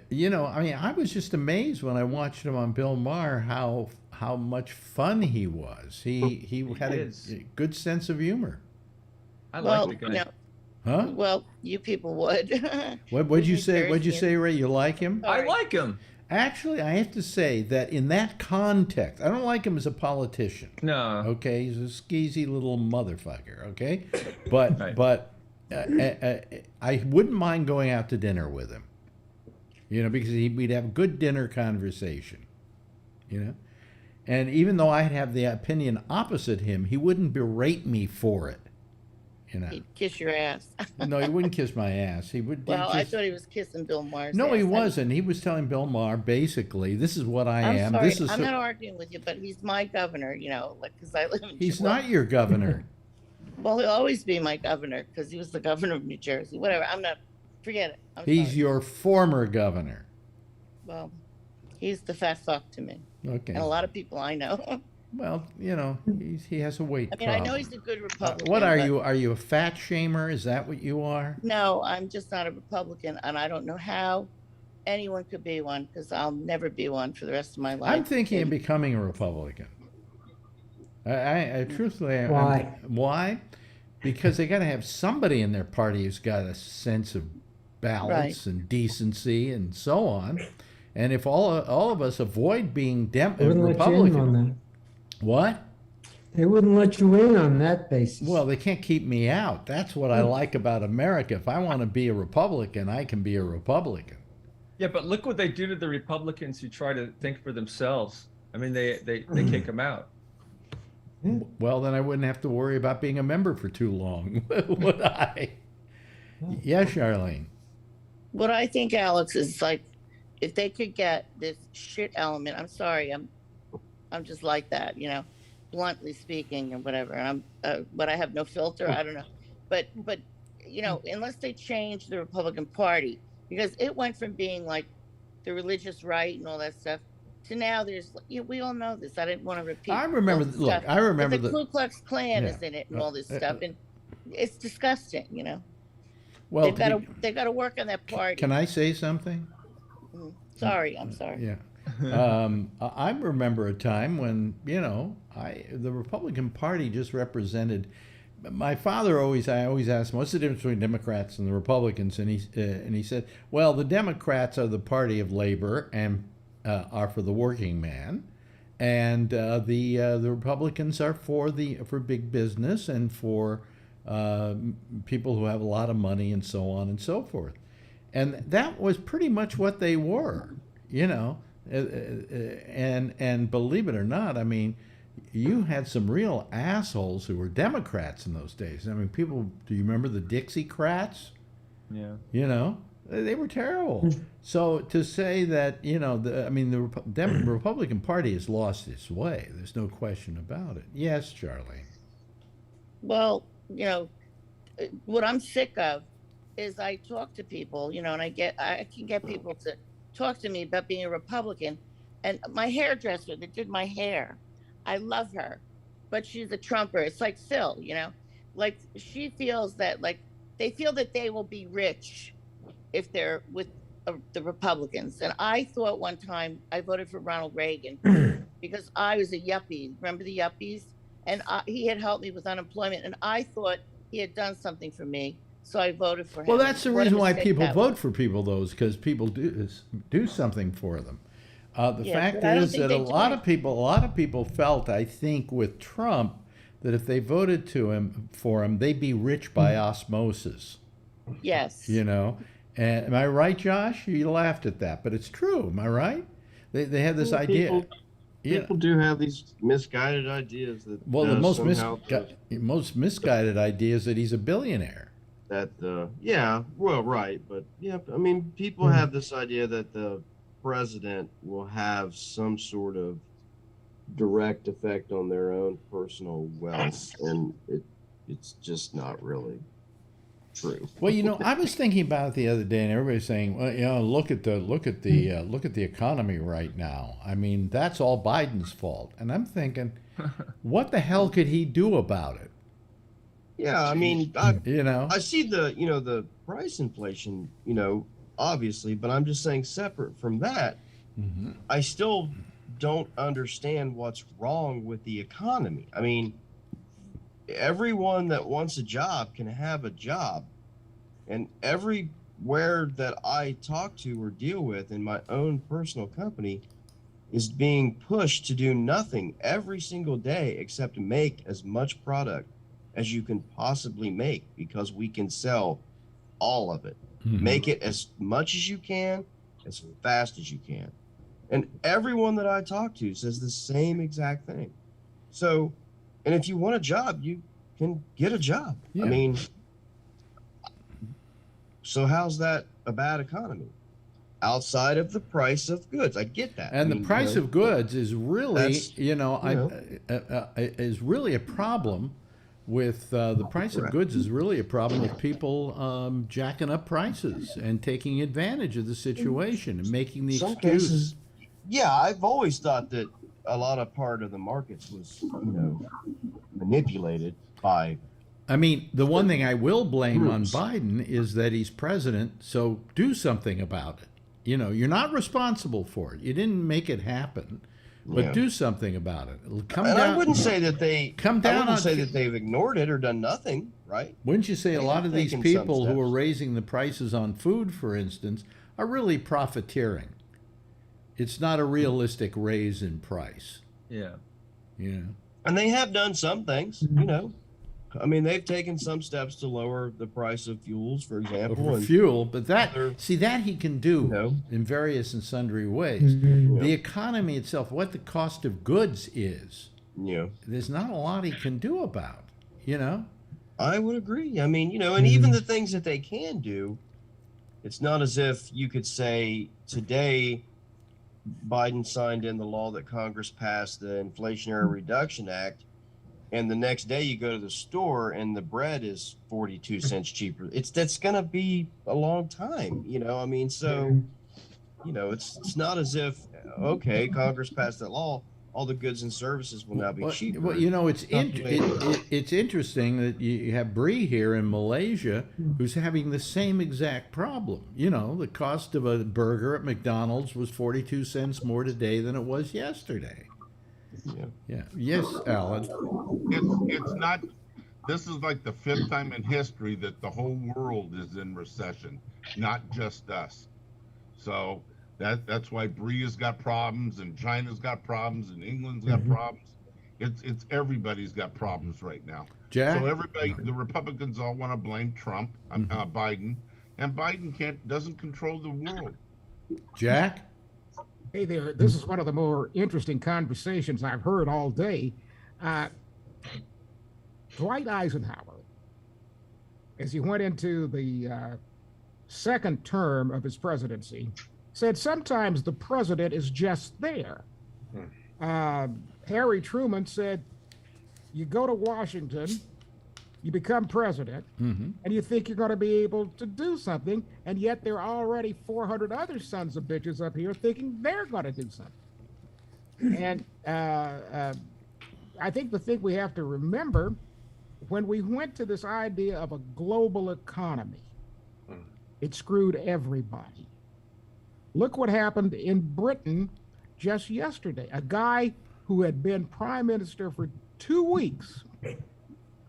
You know. I mean, I was just amazed when I watched him on Bill Maher how much fun he was. He had a good sense of humor. I Well, like the guy. Huh? Well, you people would. What'd you New say? What'd you Jersey. say, Ray? You like him? I like him. Actually, I have to say that in that context, I don't like him as a politician. No. Okay, he's a skeezy little motherfucker. Okay, but Right. but I wouldn't mind going out to dinner with him. You know, because we'd have good dinner conversation. You know, and even though I'd have the opinion opposite him, he wouldn't berate me for it. You know, He'd kiss your ass. no, he wouldn't kiss my ass. He would. Well, I just, thought he was kissing Bill Maher's no, ass. he wasn't. He was telling Bill Maher basically, "This is what I I'm am. sorry. This is." I'm not arguing with you, but he's my governor, because I live in He's Chihuahua. not your governor. Well, he'll always be my governor because he was the governor of New Jersey. Whatever. I'm not. Forget it. I'm He's sorry. your former governor. Well, he's the fat fuck to me, Okay. and a lot of people I know. Well, you know, he has a weight I mean, problem. I know he's a good Republican. What are but- you? Are you a fat shamer? Is that what you are? No, I'm just not a Republican, and I don't know how anyone could be one because I'll never be one for the rest of my life. I'm thinking of becoming a Republican. I truthfully, Why? Why? Because they got to have somebody in their party who's got a sense of balance and decency and so on. And if all of us avoid being They wouldn't let you in Republican, on that. what? They wouldn't let you in on that basis. Well, they can't keep me out. That's what I like about America. If I want to be a Republican, I can be a Republican. Yeah, but look what they do to the Republicans who try to think for themselves. I mean, they kick them out. Well, then I wouldn't have to worry about being a member for too long, would I? Yeah, Charlene. What I think, Alex, is like if they could get this shit element. I'm sorry, I'm just like that, bluntly speaking and whatever. And but I have no filter. I don't know, but unless they change the Republican Party, because it went from being like the religious right and all that stuff to now there's we all know this. I didn't want to repeat. I remember. all the Look, stuff. I remember But the Ku Klux Klan Yeah. is in it and all this stuff, and it's disgusting. Well, They've got to work on that party. can I say something? Sorry, I'm sorry. Yeah. I remember a time when the Republican Party just represented. My father I always asked him, "What's the difference between Democrats and the Republicans?" And he said, "Well, the Democrats are the party of labor and are for the working man, and the Republicans are for big business and for people who have a lot of money and so on and so forth." And that was pretty much what they were, and believe it or not, I mean, you had some real assholes who were Democrats in those days. I mean, do you remember the Dixiecrats? Yeah. They were terrible. So to say that, the Republican Party has lost its way. There's no question about it. Yes, Charlie. Well, what I'm sick of is I talk to people, and I can get people to talk to me about being a Republican. And my hairdresser that did my hair, I love her, but she's a Trumper. It's like Phil, like she feels that like they feel that they will be rich if they're with the Republicans. And I thought one time I voted for Ronald Reagan because I was a yuppie. Remember the yuppies? And he had helped me with unemployment. And I thought he had done something for me. So I voted for him. Well, that's the reason why people vote was. for people, though, is because people do something for them. The Yeah, fact but I don't is think that they a lot do. of people felt, I think, with Trump, that if they voted for him, they'd be rich by osmosis. Yes. And am I right, Josh? You laughed at that, but it's true. Am I right? They have this idea. People do have these misguided ideas that. Well, the somehow most misguided idea is that he's a billionaire. That yeah, well, right, but yeah, I mean, people have this idea that the president will have some sort of direct effect on their own personal wealth, and it's just not really true. Well, I was thinking about it the other day, and everybody's saying, "Well, look at the economy right now. I mean, that's all Biden's fault." And I'm thinking, what the hell could he do about it? Yeah, I mean, I see the price inflation, obviously, but I'm just saying separate from that, I still don't understand what's wrong with the economy. I mean, everyone that wants a job can have a job, and everywhere that I talk to or deal with in my own personal company is being pushed to do nothing every single day except to make as much product as you can possibly make, because we can sell all of it. Make it as much as you can, as fast as you can. And everyone that I talk to says the same exact thing. So, and if you want a job, you can get a job. Yeah. I mean, so how's that a bad economy? Outside of the price of goods, I get that. And the price of goods is really, is really a problem. With the price of goods is really a problem with people jacking up prices and taking advantage of the situation and making the Some excuse. cases, yeah, I've always thought that a lot of part of the markets was, manipulated by. I mean, the one thing I will blame on Biden is that he's president, so do something about it. You're not responsible for it. You didn't make it happen. But do something about it. I wouldn't say that that they've ignored it or done nothing, right? Wouldn't you say a lot of these people who are raising the prices on food, for instance, are really profiteering? It's not a realistic raise in price. Yeah. And they have done some things, I mean, they've taken some steps to lower the price of fuels, for example. But that he can do in various and sundry ways. The economy itself, what the cost of goods is, there's not a lot he can do about, I would agree. I mean, and even the things that they can do, it's not as if you could say today Biden signed in the law that Congress passed the Inflationary Reduction Act, and the next day you go to the store and the bread is 42 cents cheaper. That's going to be a long time, I mean, so, it's not as if, okay, Congress passed that law, all the goods and services will now be cheaper. Well, it's interesting that you have Bree here in Malaysia who's having the same exact problem. The cost of a burger at McDonald's was 42 cents more today than it was yesterday. Yeah. Yes, Alan. It's not. This is like the 5th time in history that the whole world is in recession, not just us. So that's why Brea's got problems, and China's got problems, and England's got problems. It's everybody's got problems right now. Jack? So everybody, the Republicans all want to blame Trump, Biden, and Biden doesn't control the world. Jack? Hey there, this is one of the more interesting conversations I've heard all day. Dwight Eisenhower, as he went into the second term of his presidency, said sometimes the president is just there. Harry Truman said, you go to Washington You become president, and you think you're going to be able to do something, and yet there are already 400 other sons of bitches up here thinking they're going to do something. And I think the thing we have to remember, when we went to this idea of a global economy, it screwed everybody. Look what happened in Britain just yesterday. A guy who had been prime minister for 2 weeks.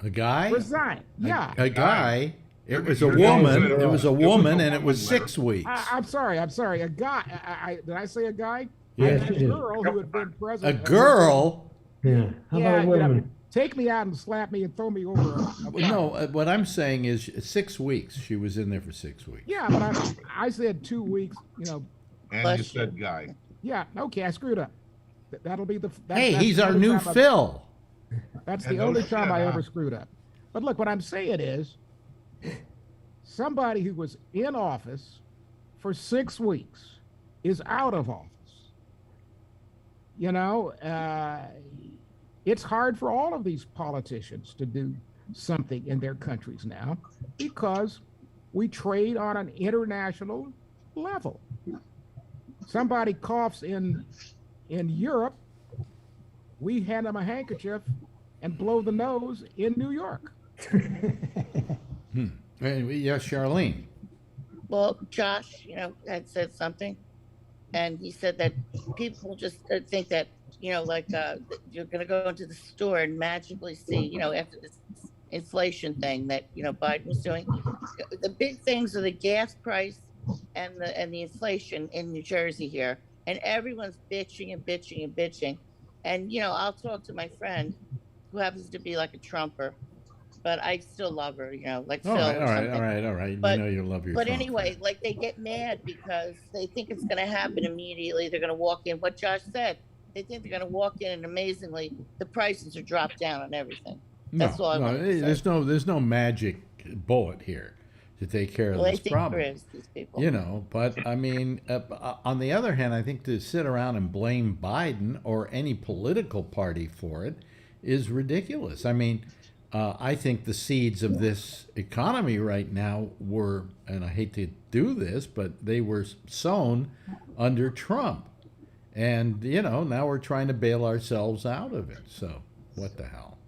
A guy? Resigned. Yeah. A guy. It was a woman. It was a woman, and it was 6 weeks. I'm sorry. A guy. Did I say a guy? Yes, a girl who had been president. A girl? Yeah. How about a woman? Take me out and slap me and throw me over. No, what I'm saying is 6 weeks. She was in there for 6 weeks. Yeah, but I said 2 weeks, And you said guy. Yeah, okay, I screwed up. That'll be the. Hey, he's our new Phil. That's the only time I ever screwed up. But look, what I'm saying is, somebody who was in office for 6 weeks is out of office. It's hard for all of these politicians to do something in their countries now because we trade on an international level. Somebody coughs in Europe, we hand them a handkerchief and blow the nose in New York. Yes, Charlene. Well, Josh, had said something, and he said that people just think that, you're going to go into the store and magically see, after this inflation thing that, Biden was doing. The big things are the gas price and the inflation in New Jersey here. And everyone's bitching and bitching and bitching. And, I'll talk to my friend who happens to be like a Trumper, but I still love her, like Phil. All right. But, you love your But Trump. anyway, they get mad because they think it's going to happen immediately. They're going to walk in. What Josh said, they think they're going to walk in and amazingly the prices are dropped down on everything. That's all I want to say. There's no magic bullet here to take care of this problem. There is, these people. But I mean, on the other hand, I think to sit around and blame Biden or any political party for it is ridiculous. I mean, I think the seeds of this economy right now were, and I hate to do this, but they were sown under Trump. And, now we're trying to bail ourselves out of it. So what the hell,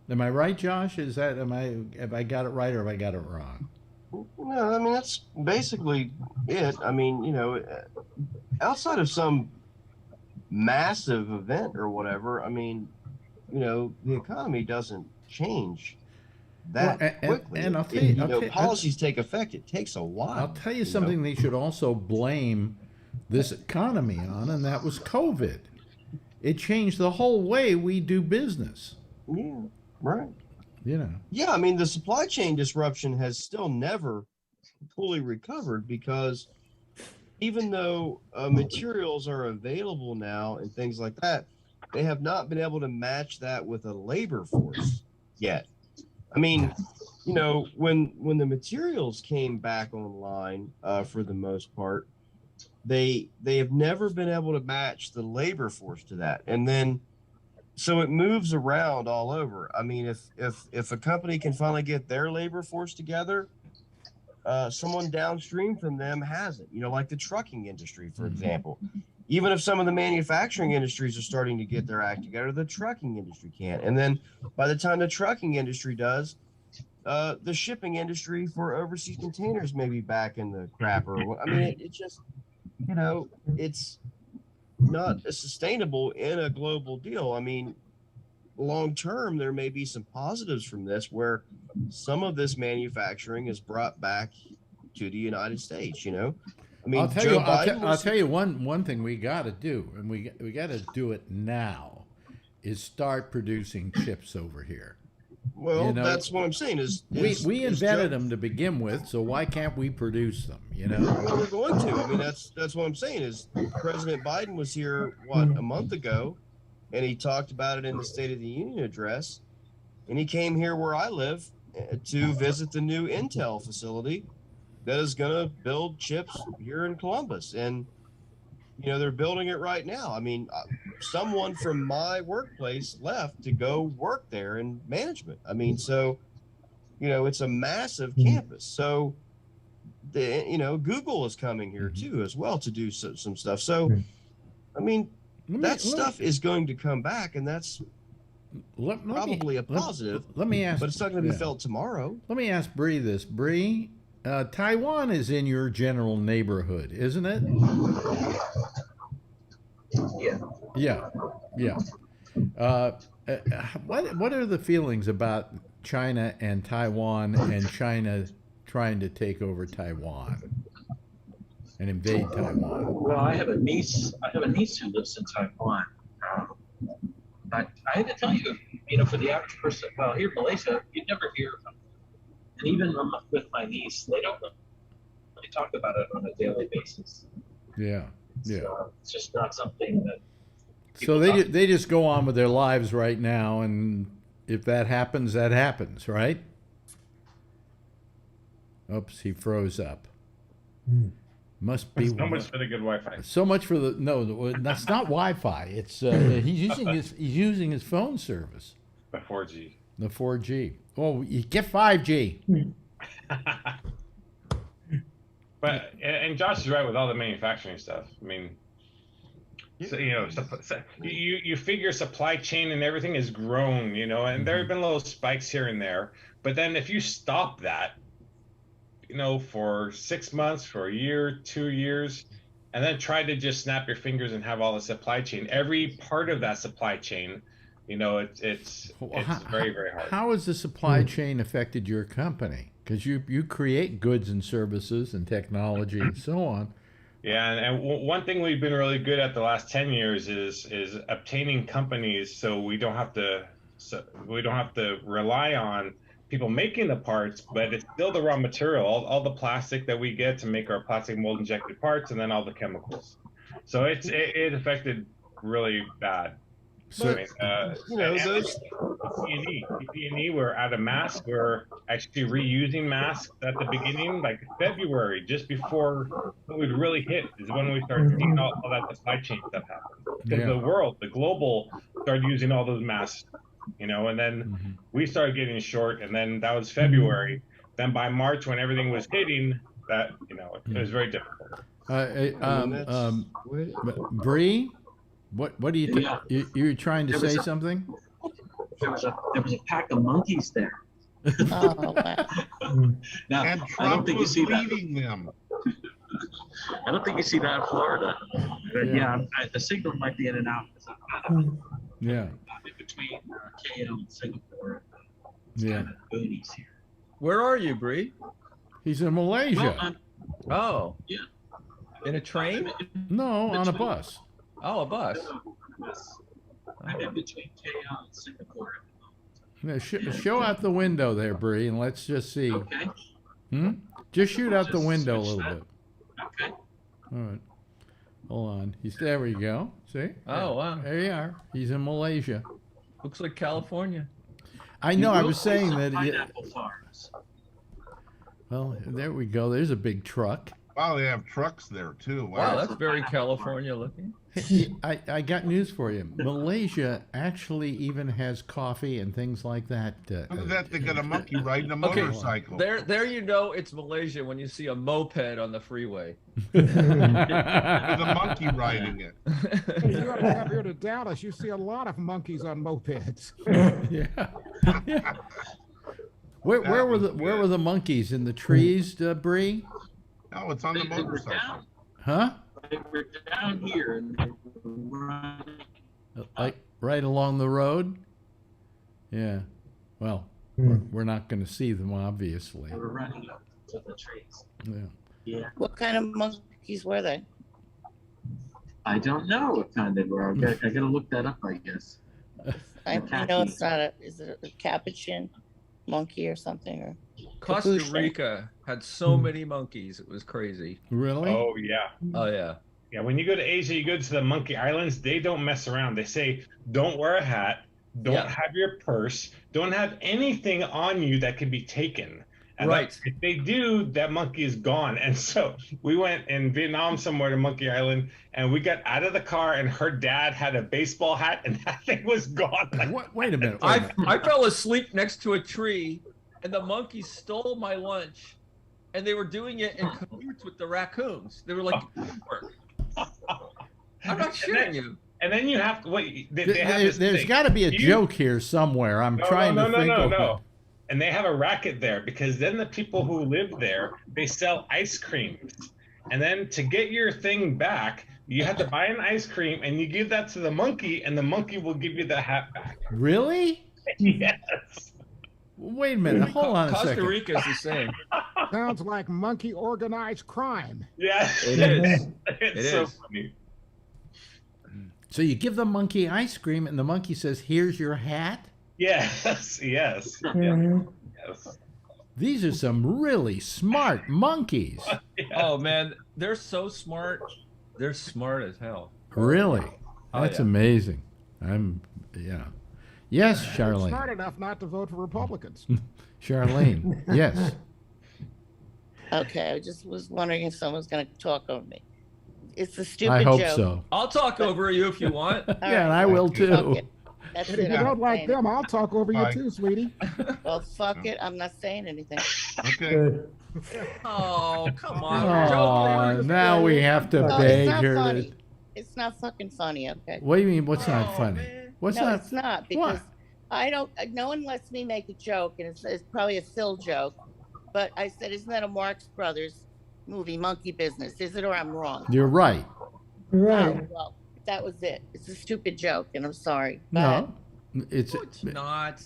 Am I right, Josh? Have I got it right or have I got it wrong? No, I mean, that's basically it. I mean, outside of some massive event or whatever, I mean, the economy doesn't change that quickly. And I'll tell you, policies take effect. It takes a while. I'll tell you something they should also blame this economy on, and that was COVID. It changed the whole way we do business. Yeah, right. Yeah, I mean, the supply chain disruption has still never fully recovered because even though materials are available now and things like that, they have not been able to match that with a labor force yet. I mean, when the materials came back online, for the most part, they have never been able to match the labor force to that. And then so it moves around all over. I mean, if a company can finally get their labor force together, someone downstream from them has it, like the trucking industry, for example. Even if some of the manufacturing industries are starting to get their act together, the trucking industry can't. And then by the time the trucking industry does, the shipping industry for overseas containers may be back in the crapper. I mean, it just, it's not sustainable in a global deal. I mean, long term, there may be some positives from this where some of this manufacturing is brought back to the United States, I mean, I'll tell you one thing we got to do, and we got to do it now, is start producing chips over here. Well, that's what I'm saying is we invented them to begin with, so why can't we produce them? Well, we're going to. I mean, that's what I'm saying is President Biden was here a month ago, and he talked about it in the State of the Union address, and he came here where I live to visit the new Intel facility that is going to build chips here in Columbus, and they're building it right now. I mean, someone from my workplace left to go work there in management. I mean, so it's a massive campus. So, Google is coming here too as well to do some stuff. So, I mean, that stuff is going to come back, and that's probably a positive. Let me ask, but it's not going to be felt tomorrow. Let me ask Bree this. Bree, Taiwan is in your general neighborhood, isn't it? Yeah. Yeah. What are the feelings about China and Taiwan, and China trying to take over Taiwan and invade Taiwan? Well, I have a niece who lives in Taiwan. I have to tell you, for the average person, well, here in Malaysia, you'd never hear of them. And even with my niece, they don't really talk about it on a daily basis. Yeah. So it's just not something that. So they just go on with their lives right now, and if that happens, that happens, right? Oops, he froze up. Must be so much for the good Wi-Fi. So much for the that's not Wi-Fi. It's he's using his phone service. The 4G. The 4G. Oh, you get 5G. But and Josh is right with all the manufacturing stuff. I mean, so, you figure supply chain and everything has grown, and there have been little spikes here and there. But then if you stop that, for 6 months, for a year, 2 years, and then try to just snap your fingers and have all the supply chain, every part of that supply chain, it's very, very hard. How has the supply chain affected your company? Because you create goods and services and technology and so on. Yeah, and one thing we've been really good at the last 10 years is obtaining companies so we don't have to rely on people making the parts, but it's still the raw material, all the plastic that we get to make our plastic mold injected parts, and then all the chemicals. So it affected really bad. So, those PPE, we're out of masks. We're actually reusing masks at the beginning, like February, just before COVID really hit, is when we started seeing all that supply chain stuff happen. Because the global started using all those masks, and then we started getting short, and then that was February. Then by March, when everything was hitting, that it was very difficult. Bree? What do you think? You're trying to say something? There was a pack of monkeys there. Oh, wow. Now, And I don't Trump think you was see that. leading them. I don't think you see that in Florida. The signal might be in and out. Yeah. In between KL and Singapore. Yeah. Boonies here. Where are you, Bree? He's in Malaysia. Oh. Yeah. In a train? No, on a bus. Oh, a bus. I'm in between KL and Singapore. Yeah, show out the window there, Bree, and let's just see. Okay. Just shoot out the window a little bit. Okay. All right. Hold on. There we go. See? Oh, wow. There you are. He's in Malaysia. Looks like California. I know. I was saying that. Pineapple farms. Well, there we go. There's a big truck. Wow, they have trucks there too. Wow, that's very California looking. I got news for you. Malaysia actually even has coffee and things like that. Look at that. They got a monkey riding a motorcycle. There you know it's Malaysia when you see a moped on the freeway. With a monkey riding it. If you go down here to Dallas, you see a lot of monkeys on mopeds. Yeah. Where were the monkeys in the trees, Bree? No, it's on the motorcycle. Huh? They were down here and they were running. Like right along the road? Yeah. Well, we're not going to see them, obviously. They were running up to the trees. Yeah. Yeah. What kind of monkeys were they? I don't know what kind they were. I gotta look that up, I guess. I know it's not a. Is it a capuchin monkey or something? Or Costa capuchin? Rica had so many monkeys. It was crazy. Really? Oh yeah. Oh yeah. Yeah, when you go to Asia, you go to the Monkey Islands, they don't mess around. They say, don't wear a hat, don't have your purse, don't have anything on you that could be taken. And right. If they do, that monkey is gone. And so we went in Vietnam somewhere to Monkey Island, and we got out of the car, and her dad had a baseball hat, and that thing was gone. Wait a minute. I fell asleep next to a tree and the monkeys stole my lunch, and they were doing it in cahoots with the raccoons. They were like, "Work." I'm not shitting you. And then you have to wait. They have this There's thing. got to be a joke here somewhere. I'm trying to think of it. And they have a racket there because then the people who live there, they sell ice creams. And then to get your thing back, you have to buy an ice cream and you give that to the monkey, and the monkey will give you the hat back. Really? Yes. Wait a minute. Hold on a second. Costa Rica is the same. Sounds like monkey organized crime. Yeah. It is. It's so funny. So you give the monkey ice cream, and the monkey says, "Here's your hat." Yes. Yes. Yes. These are some really smart monkeys. Oh man, they're so smart. They're smart as hell. Really? Oh, That's yeah. amazing. Yes, Charlene. Smart enough not to vote for Republicans. Charlene, yes. Okay, I just was wondering if someone's going to talk over me. It's a stupid I hope joke. so. I'll talk over you if you want. Yeah, and I will too. Okay. That's If it. you I'm don't like saying them, I'll talk over you Bye. too, sweetie. it. Well, fuck it. I'm not saying anything. Okay. Good. Oh, come on. We're joking. Oh, now we have to No, beg it's not her. funny. It's not fucking funny, okay? What do you mean? What's not Oh, funny? man. What's No, not? it's not, What? because I don't, no one lets me make a joke, and it's probably a Phil joke, but I said, isn't that a Marx Brothers movie, Monkey Business? Is it, or I'm wrong? You're right. Right. Oh, well, that was it. It's a stupid joke, and I'm sorry. Go ahead. No, it's It's not.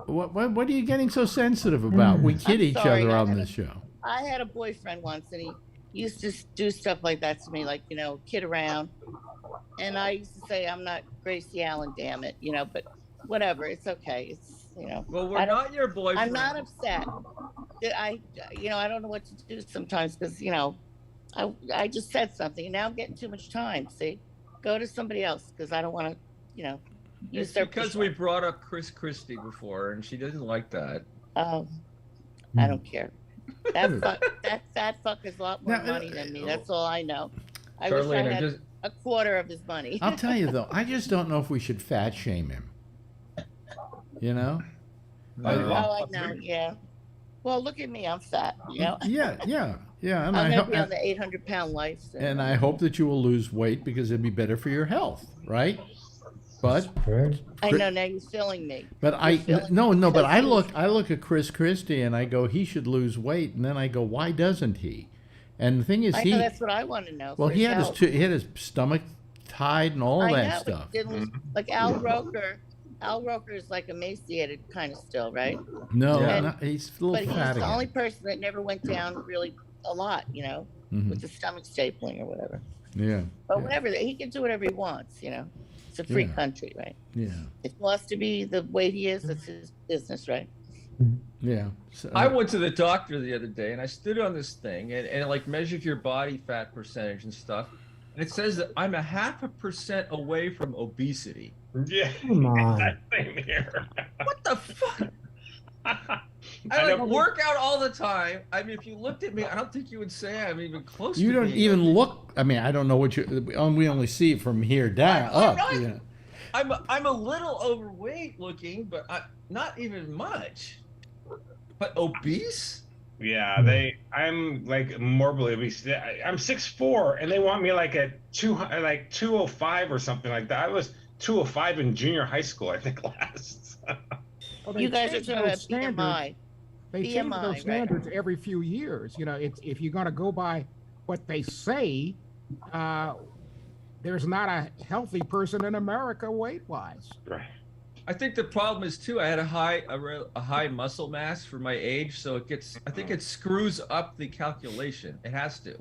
what are you getting so sensitive about? We kid I'm each sorry, other I on had this show. I had a boyfriend once, and he used to do stuff like that to me, like, kid around. And I used to say, I'm not Gracie Allen, damn it, but whatever. It's okay. It's, Well, I we're don't- not your boyfriend. I'm not upset. I don't know what to do sometimes because, I just said something, and now I'm getting too much time. See, go to somebody else because I don't want to, use It's their because we brought up Chris Christie before, and she doesn't like that. I don't care. That fat fuck has a lot more Now, money than me. That's all I know. I wish I Charlene, had a quarter of his money. I'll tell you though, I just don't know if we should fat shame him. You know? Oh, I know. Yeah. Well, look at me. I'm fat. Yeah. And I'm I gonna hope, be on the 800-pound life. So. and I hope that you will lose weight because it'd be better for your health, right? But Right. I know now you're filling me. But You're I filling no, me but I because look at Chris Christie and I go, he should lose weight, and then I go, why doesn't he? And the thing is, I know that's what I want to know. well, for he had health. he had his stomach tied and all I that know, but stuff. he didn't lose, like Al Roker. Al Roker is like emaciated kind of still, right? No, Yeah. not- he's a little But he's fat the again. only person that never went down really a lot, Mhm. with the stomach stapling or whatever. Yeah, But yeah, whatever, he can do whatever he wants, It's a free Yeah. country, right? yeah, If he wants to be the weight he is, that's his business, right? yeah. So, I went to the doctor the other day, and I stood on this thing, and it like measures your body fat percentage and stuff. And it says that I'm 0.5% away from obesity. Yeah. Come on. Same here. What the fuck? I I know. work out all the time. I mean, if you looked at me, I don't think you would say I'm even close you to don't being even obese. look. I mean, I don't know what you. We only see it from here down I'm up. not- You know. I'm a little overweight looking, but not even much. But obese? Yeah, I'm like morbidly obese. I'm 6'4", and they want me like at 205 or something like that. I was 205 in junior high school, I think, last. Well, they You guys are change talking those about BMI. They change BMI, those right? standards every few years. If you're going to go by what they say, there's not a healthy person in America weight-wise. Right. I think the problem is too. I had a high muscle mass for my age, so I think it screws up the calculation. It has to,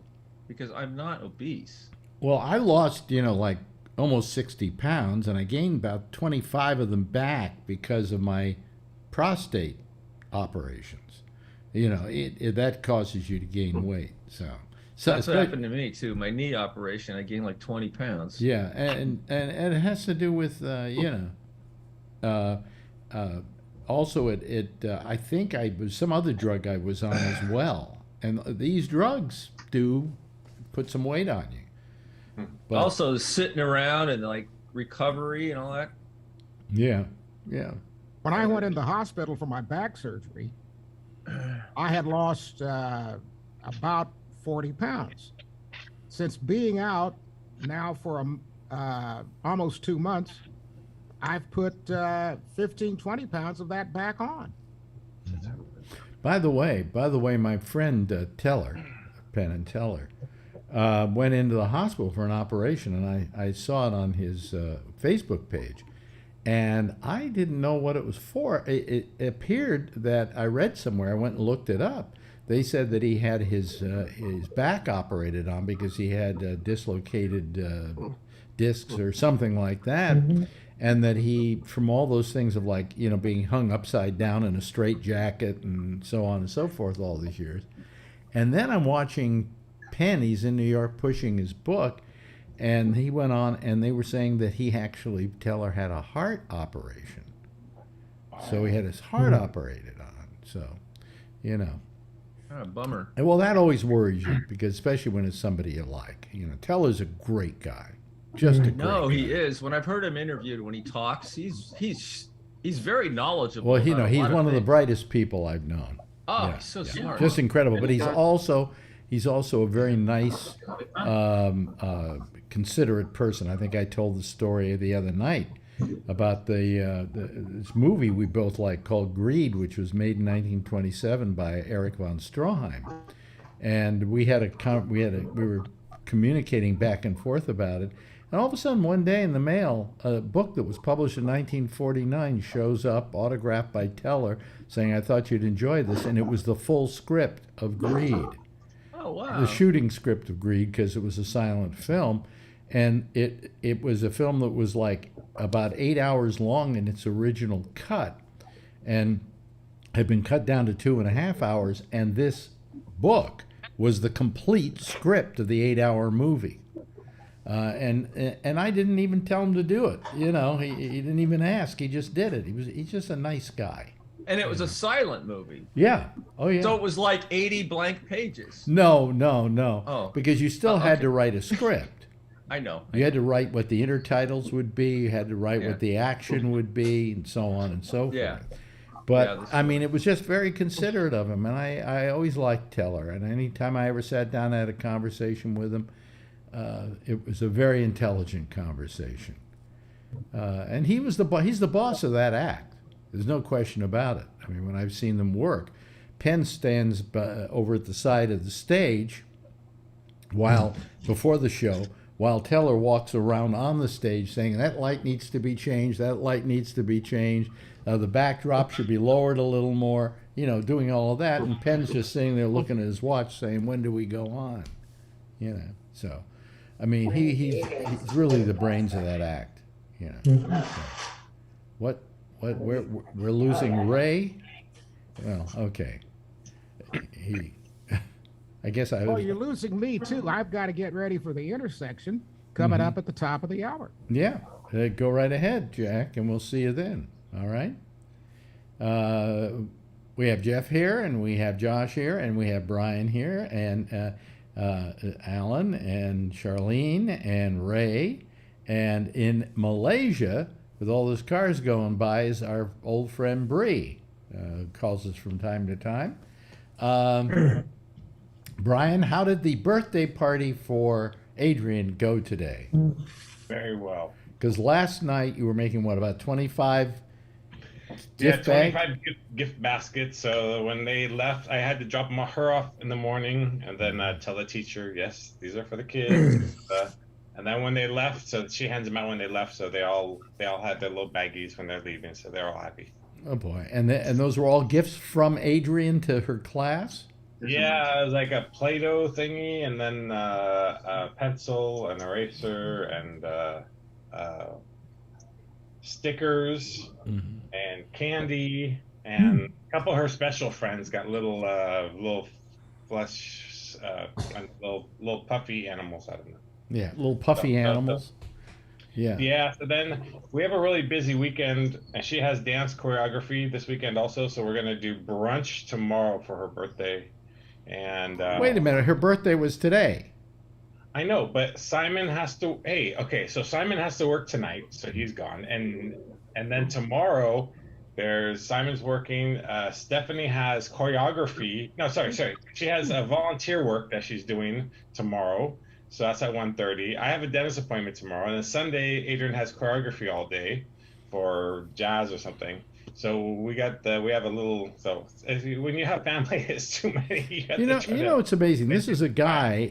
because I'm not obese. Well, I lost, like almost 60 pounds, and I gained about 25 of them back because of my prostate operations. That causes you to gain weight. So That's what happened to me too. My knee operation, I gained like 20 pounds. Yeah, and it has to do with also I think I was some other drug I was on as well, and these drugs do put some weight on you. But, Also, sitting around and like recovery and all that. yeah. When I went in the hospital for my back surgery, I had lost about 40 pounds. Since being out now for almost 2 months, I've put 15, 20 pounds of that back on. By the way, my friend Teller, Penn and Teller, went into the hospital for an operation, and I saw it on his Facebook page, and I didn't know what it was for. It appeared that I read somewhere, I went and looked it up. They said that he had his back operated on because he had dislocated discs or something like that. And that he, from all those things of like, you know, being hung upside down in a straight jacket and so on and so forth all these years. And then I'm watching Penn, he's in New York pushing his book, and he went on and they were saying that he actually, Teller had a heart operation. So he had his heart operated on. So, you know. Oh, bummer. And well, that always worries you because especially when it's somebody you like. You know, Teller's a great guy. Just a great guy. He is. When I've heard him interviewed, when he talks, he's very knowledgeable. Well, you know, he's one of the brightest people I've known. Oh, Yeah, he's so yeah. smart. Just incredible. But he's also a very nice, considerate person. I think I told the story the other night about this movie we both like called Greed, which was made in 1927 by Erich von Stroheim, and we were communicating back and forth about it. And all of a sudden, one day in the mail, a book that was published in 1949 shows up, autographed by Teller, saying, "I thought you'd enjoy this," and it was the full script of Greed. Oh, wow. The shooting script of Greed, because it was a silent film, and it was a film that was like about 8 hours long in its original cut, and had been cut down to 2.5 hours, and this book was the complete script of the 8-hour movie. And I didn't even tell him to do it. You know, he didn't even ask. He just did it. He's just a nice guy. And it was a silent movie. Yeah. Oh, yeah. So it was like 80 blank pages. No. Oh. Because you still had okay. to write a script. I know. You had to write what the intertitles would be. You had to write what the action would be, and so on and so forth. Yeah. But, I mean, it was just very considerate of him. And I always liked Teller. And anytime I ever sat down and had a conversation with him, it was a very intelligent conversation. And he's the boss of that act. There's no question about it. I mean, when I've seen them work, Penn stands over at the side of the stage before the show, while Teller walks around on the stage saying, "That light needs to be changed, that light needs to be changed, the backdrop should be lowered a little more," you know, doing all of that. And Penn's just sitting there looking at his watch saying, "When do we go on?" You know, so, I mean, he's really the brains of that act, you know. So, we're losing Ray? Well, okay. I guess I was. Well, you're losing me too. I've got to get ready for the intersection coming up at the top of the hour. Yeah, go right ahead, Jack, and we'll see you then. All right. We have Jeff here, and we have Josh here, and we have Brian here, and Alan, and Charlene, and Ray, and in Malaysia, with all those cars going by, is our old friend Bree. Calls us from time to time. Brian, how did the birthday party for Adrian go today? Very well. Because last night you were making, what, about 25 gift 25 gift baskets. So when they left, I had to drop her off in the morning and then tell the teacher, yes, these are for the kids. And then when they left, so she hands them out when they left. So they all had their little baggies when they're leaving. So they're all happy. Oh, boy. And those were all gifts from Adrian to her class? Yeah, it was like a Play-Doh thingy, and then a pencil, an eraser, and stickers, and candy, and a couple of her special friends got little flesh, little puffy animals out of them. Yeah, little puffy animals. Yeah. Yeah. So then we have a really busy weekend, and she has dance choreography this weekend also. So we're gonna do brunch tomorrow for her birthday. And wait a minute, her birthday was today. I know, but Simon has to. Hey, okay, so Simon has to work tonight, so he's gone, and then tomorrow There's Simon's working. Stephanie has choreography. No, sorry. She has a volunteer work that she's doing tomorrow. So that's at 1:30. I have a dentist appointment tomorrow. And then Sunday, Adrian has choreography all day for jazz or something. So we have a little. So when you have family, it's too many. You know, it's amazing. This is a guy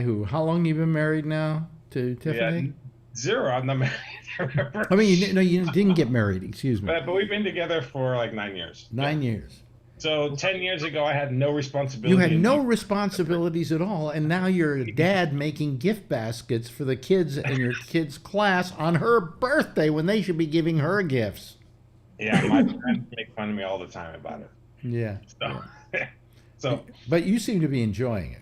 who. How long you been married now to Tiffany? Yeah, 0. I'm not married. I mean, you didn't get married. Excuse me. But we've been together for like 9 years. 9 years. So 10 years ago, I had no responsibility. You had no responsibilities at all, and now you're a dad making gift baskets for the kids in your kids' class on her birthday when they should be giving her gifts. Yeah, my friends make fun of me all the time about it. Yeah. So, but you seem to be enjoying it.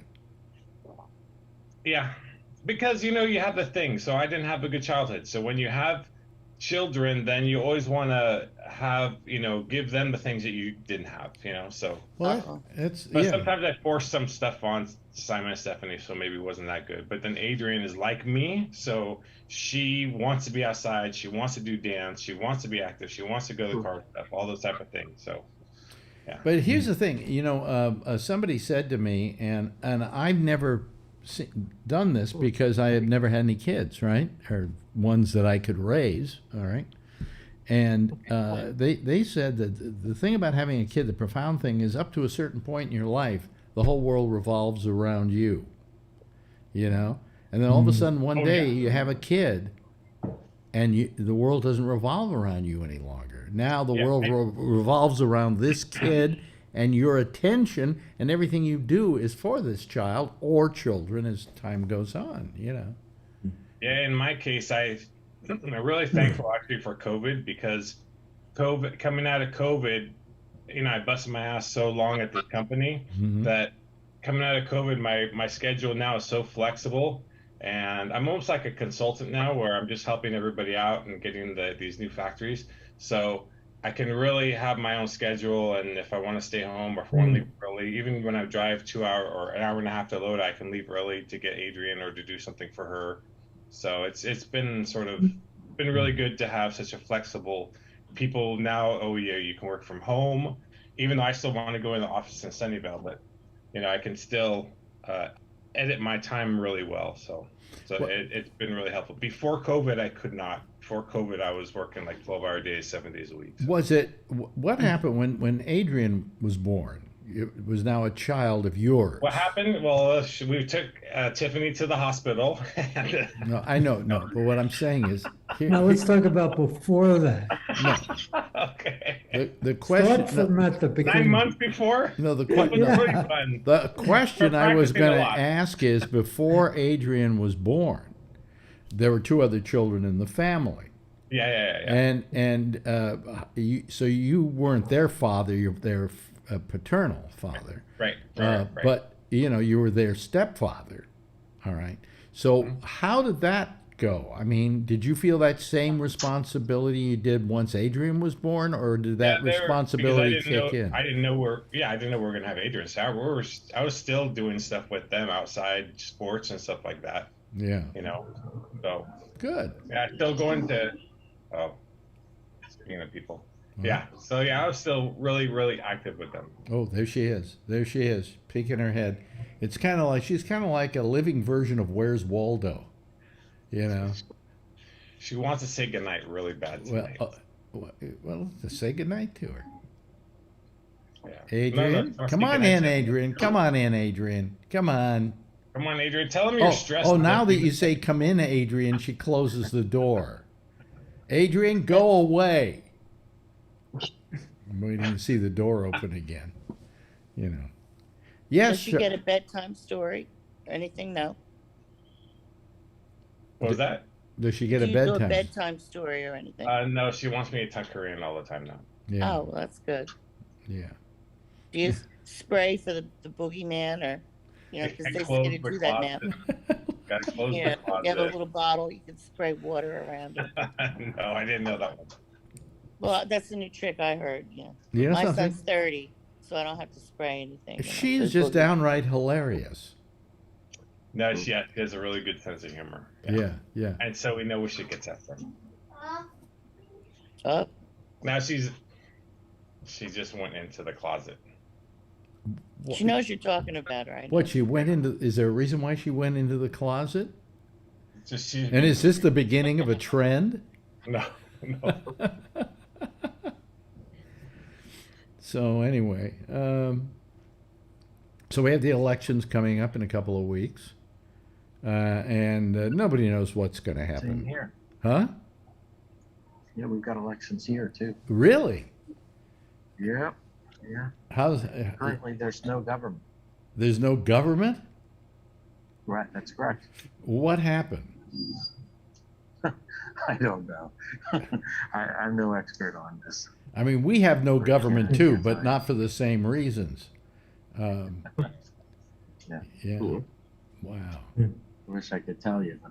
Yeah, because you have the thing. So I didn't have a good childhood. So when you have children, then you always want to have, give them the things that you didn't have, So but sometimes I force some stuff on Simon and Stephanie, so maybe it wasn't that good. But then Adrian is like me, so she wants to be outside, she wants to do dance, she wants to be active, she wants to go to the car stuff, all those type of things. So yeah. But here's the thing, somebody said to me, and I've never done this because I have never had any kids, right? Or ones that I could raise, all right? And they said that the thing about having a kid, the profound thing is up to a certain point in your life, the whole world revolves around you, And then all of a sudden one day you have a kid and the world doesn't revolve around you any longer. Now the world revolves around this kid, and your attention and everything you do is for this child or children as time goes on, Yeah, in my case, I'm really thankful actually for COVID, because coming out of COVID, I busted my ass so long at this company that coming out of COVID, my schedule now is so flexible, and I'm almost like a consultant now, where I'm just helping everybody out and getting these new factories. So I can really have my own schedule, and if I want to stay home or if I want to leave early, even when I drive 2 hour or an hour and a half to load, I can leave early to get Adrian or to do something for her. So it's been been really good to have such a flexible people now. Oh yeah, you can work from home, even though I still want to go in the office in Sunnyvale, but I can still edit my time really well. So it's been really helpful. Before COVID, I could not. Before COVID, I was working like 12-hour days, 7 days a week. So. What happened when Adrian was born? It was now a child of yours. What happened? Well, we took Tiffany to the hospital. No, I know, but what I'm saying is... Now let's talk about before that. No. Okay. The question... Start from at the beginning. 9 months before? No, the really fun. The question I was going to ask is, before Adrian was born, there were 2 other children in the family. Yeah. And so you weren't their father, you're their paternal father. Right. But, you were their stepfather. All right. So how did that go? I mean, did you feel that same responsibility you did once Adrian was born, or did that responsibility kick in? I didn't know we were going to have Adrian. So I was still doing stuff with them outside sports and stuff like that. Yeah. So. Good. Yeah, still going to, speaking of people. Yeah. So I was still really, really active with them. Oh, there she is, peeking her head. It's kind of like, she's kind of like a living version of Where's Waldo, She wants to say goodnight really bad tonight. Well, to say goodnight to her. Yeah. Adrian, come on in, Adrian. Come on in, Adrian. Come on. Come on, Adrian. Tell him you're stressed. Oh, now that you say come in, Adrian, she closes the door. Adrian, go away. I'm waiting to see the door open again. Yes. Does she get a bedtime story or anything? No. What was that? Does she get Do a you bedtime? do a bedtime story or anything? No, she wants me to tuck her in all the time now. Yeah. Oh, well, that's good. Yeah. Do you spray for the boogeyman, or because they say to do that now? You have a little bottle. You can spray water around it. No, I didn't know that one. Well, that's a new trick I heard. My son's 30, so I don't have to spray anything. She's just downright hilarious. No, she has a really good sense of humor. And so we know where she gets that from. Oh. Now she's she just went into the closet. She knows you're talking about her. What, she went into, is there a reason why she went into the closet? Just she. And is this the beginning of a trend? No. So anyway, so we have the elections coming up in a couple of weeks, and nobody knows what's going to happen. Same here. Huh? Yeah, we've got elections here too. Really? Yeah. How's Currently, there's no government. There's no government? Right, that's correct. What happened? I don't know. I'm no expert on this. I mean, we have no government too, but not for the same reasons. Yeah. Yeah. Wow. I wish I could tell you, but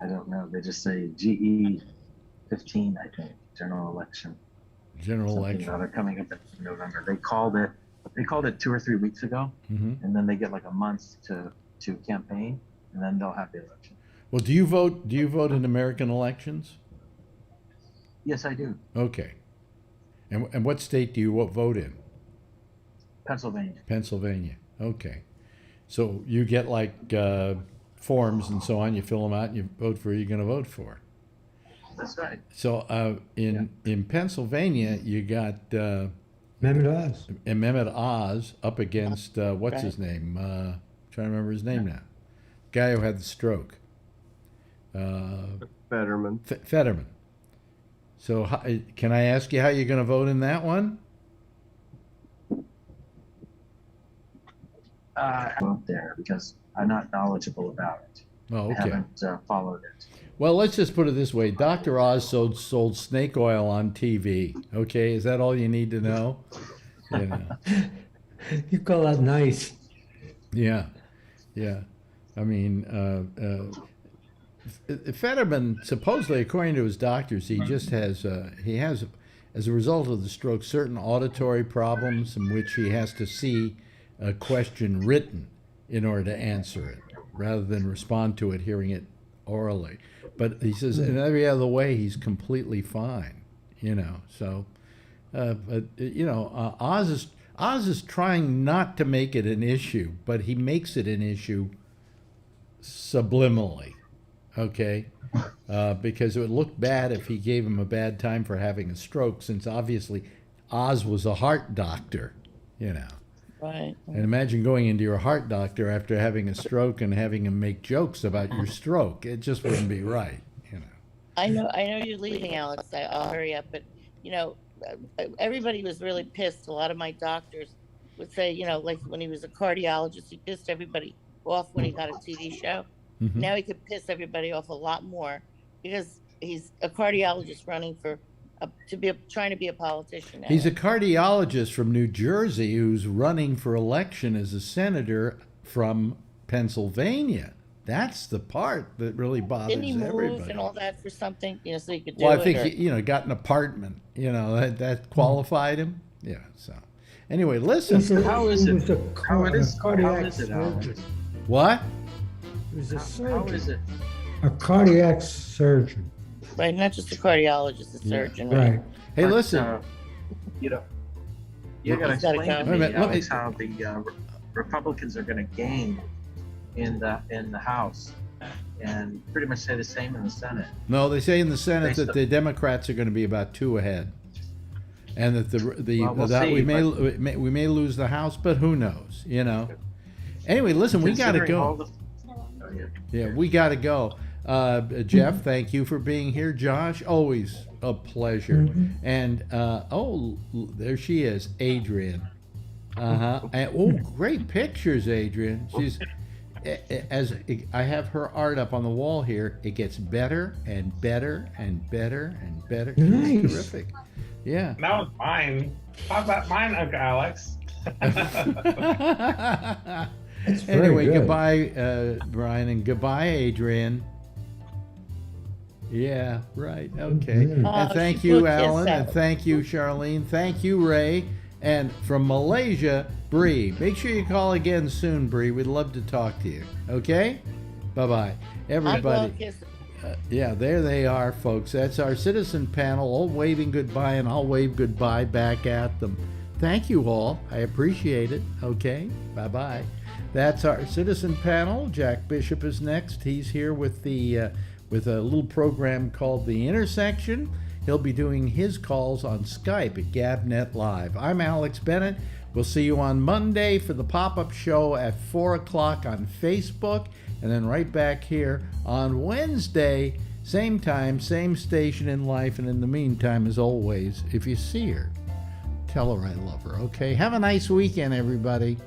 I don't know. They just say GE 15, I think, general election. General election. They're coming up in November. They called it 2 or 3 weeks ago, and then they get like a month to campaign, and then they'll have the election. Well, do you vote? Do you vote in American elections? Yes, I do. Okay. And what state do you vote in? Pennsylvania. Pennsylvania. Okay. So you get like forms and so on. You fill them out and you vote for who you're going to vote for. That's right. So in Pennsylvania, you got Mehmet Oz. Mehmet Oz up against what's his name? Trying to remember his name now. Guy who had the stroke. Fetterman. Fetterman. So can I ask you how you're going to vote in that one? I'm up there because I'm not knowledgeable about it. Oh, okay. I haven't followed it. Well, let's just put it this way. Dr. Oz sold snake oil on TV. Okay, is that all you need to know? You know. You call that nice. Yeah. I mean, Fetterman, supposedly, according to his doctors, he just has, as a result of the stroke, certain auditory problems in which he has to see a question written in order to answer it, rather than respond to it, hearing it orally. But he says in every other way, he's completely fine, you know. So, but you know, Oz is trying not to make it an issue, but he makes it an issue subliminally, okay? Because it would look bad if he gave him a bad time for having a stroke, since obviously Oz was a heart doctor, you know. Right. And imagine going into your heart doctor after having a stroke and having him make jokes about your stroke. It just wouldn't be right, you know. I know you're leaving, Alex. I'll hurry up. But, you know, everybody was really pissed. A lot of my doctors would say, you know, like when he was a cardiologist, he pissed everybody off when he got a TV show. Mm-hmm. Now he could piss everybody off a lot more because he's a cardiologist running for trying to be a politician now. He's a cardiologist from New Jersey who's running for election as a senator from Pennsylvania. That's the part that really bothers Didn't he move everybody. and all that for something, you know, so he could do Well, it? I think he, you know, got an apartment. You know, that qualified him. Yeah. So, anyway, listen. How is it? How it is? How is it, Alex? What? He was a How surgeon. is it? A cardiac surgeon. Right, not just a cardiologist, a surgeon. Right. Hey, But, listen. You know, you got to He's gotta explain to come. me, Wait a minute, Alex, how the Republicans are going to gain in the House, and pretty much say the same in the Senate. No, they say in the Senate They that the Democrats are going to be about 2 ahead, and that Well, that we'll we may lose the House, but who knows? You know. Anyway, listen, we got to Considering all go. the- Yeah, we got to go. Jeff, thank you for being here. Josh, always a pleasure. And there she is, Adrian. And great pictures, Adrian. She's as I have her art up on the wall here. It gets better and better and better and better. She's Nice. terrific. Yeah. That was mine. How about mine, Uncle Alex? That's very Anyway, good. goodbye, Brian, and goodbye, Adrian. Yeah, right. Okay. Mhm. And thank she you, put this Alan, and out. thank you, Charlene. Thank you, Ray. And from Malaysia, Bree. Make sure you call again soon, Bree. We'd love to talk to you. Okay? Bye-bye. I blow a Everybody. kiss Yeah, there they are, folks. That's our citizen panel, all waving goodbye, and I'll wave goodbye back at them. Thank you all. I appreciate it. Okay, bye-bye. That's our citizen panel. Jack Bishop is next. He's here with with a little program called The Intersection. He'll be doing his calls on Skype at GabNet Live. I'm Alex Bennett. We'll see you on Monday for the pop-up show at 4 o'clock on Facebook, and then right back here on Wednesday, same time, same station in life. And in the meantime, as always, if you see her, tell her I love her, okay? Have a nice weekend, everybody.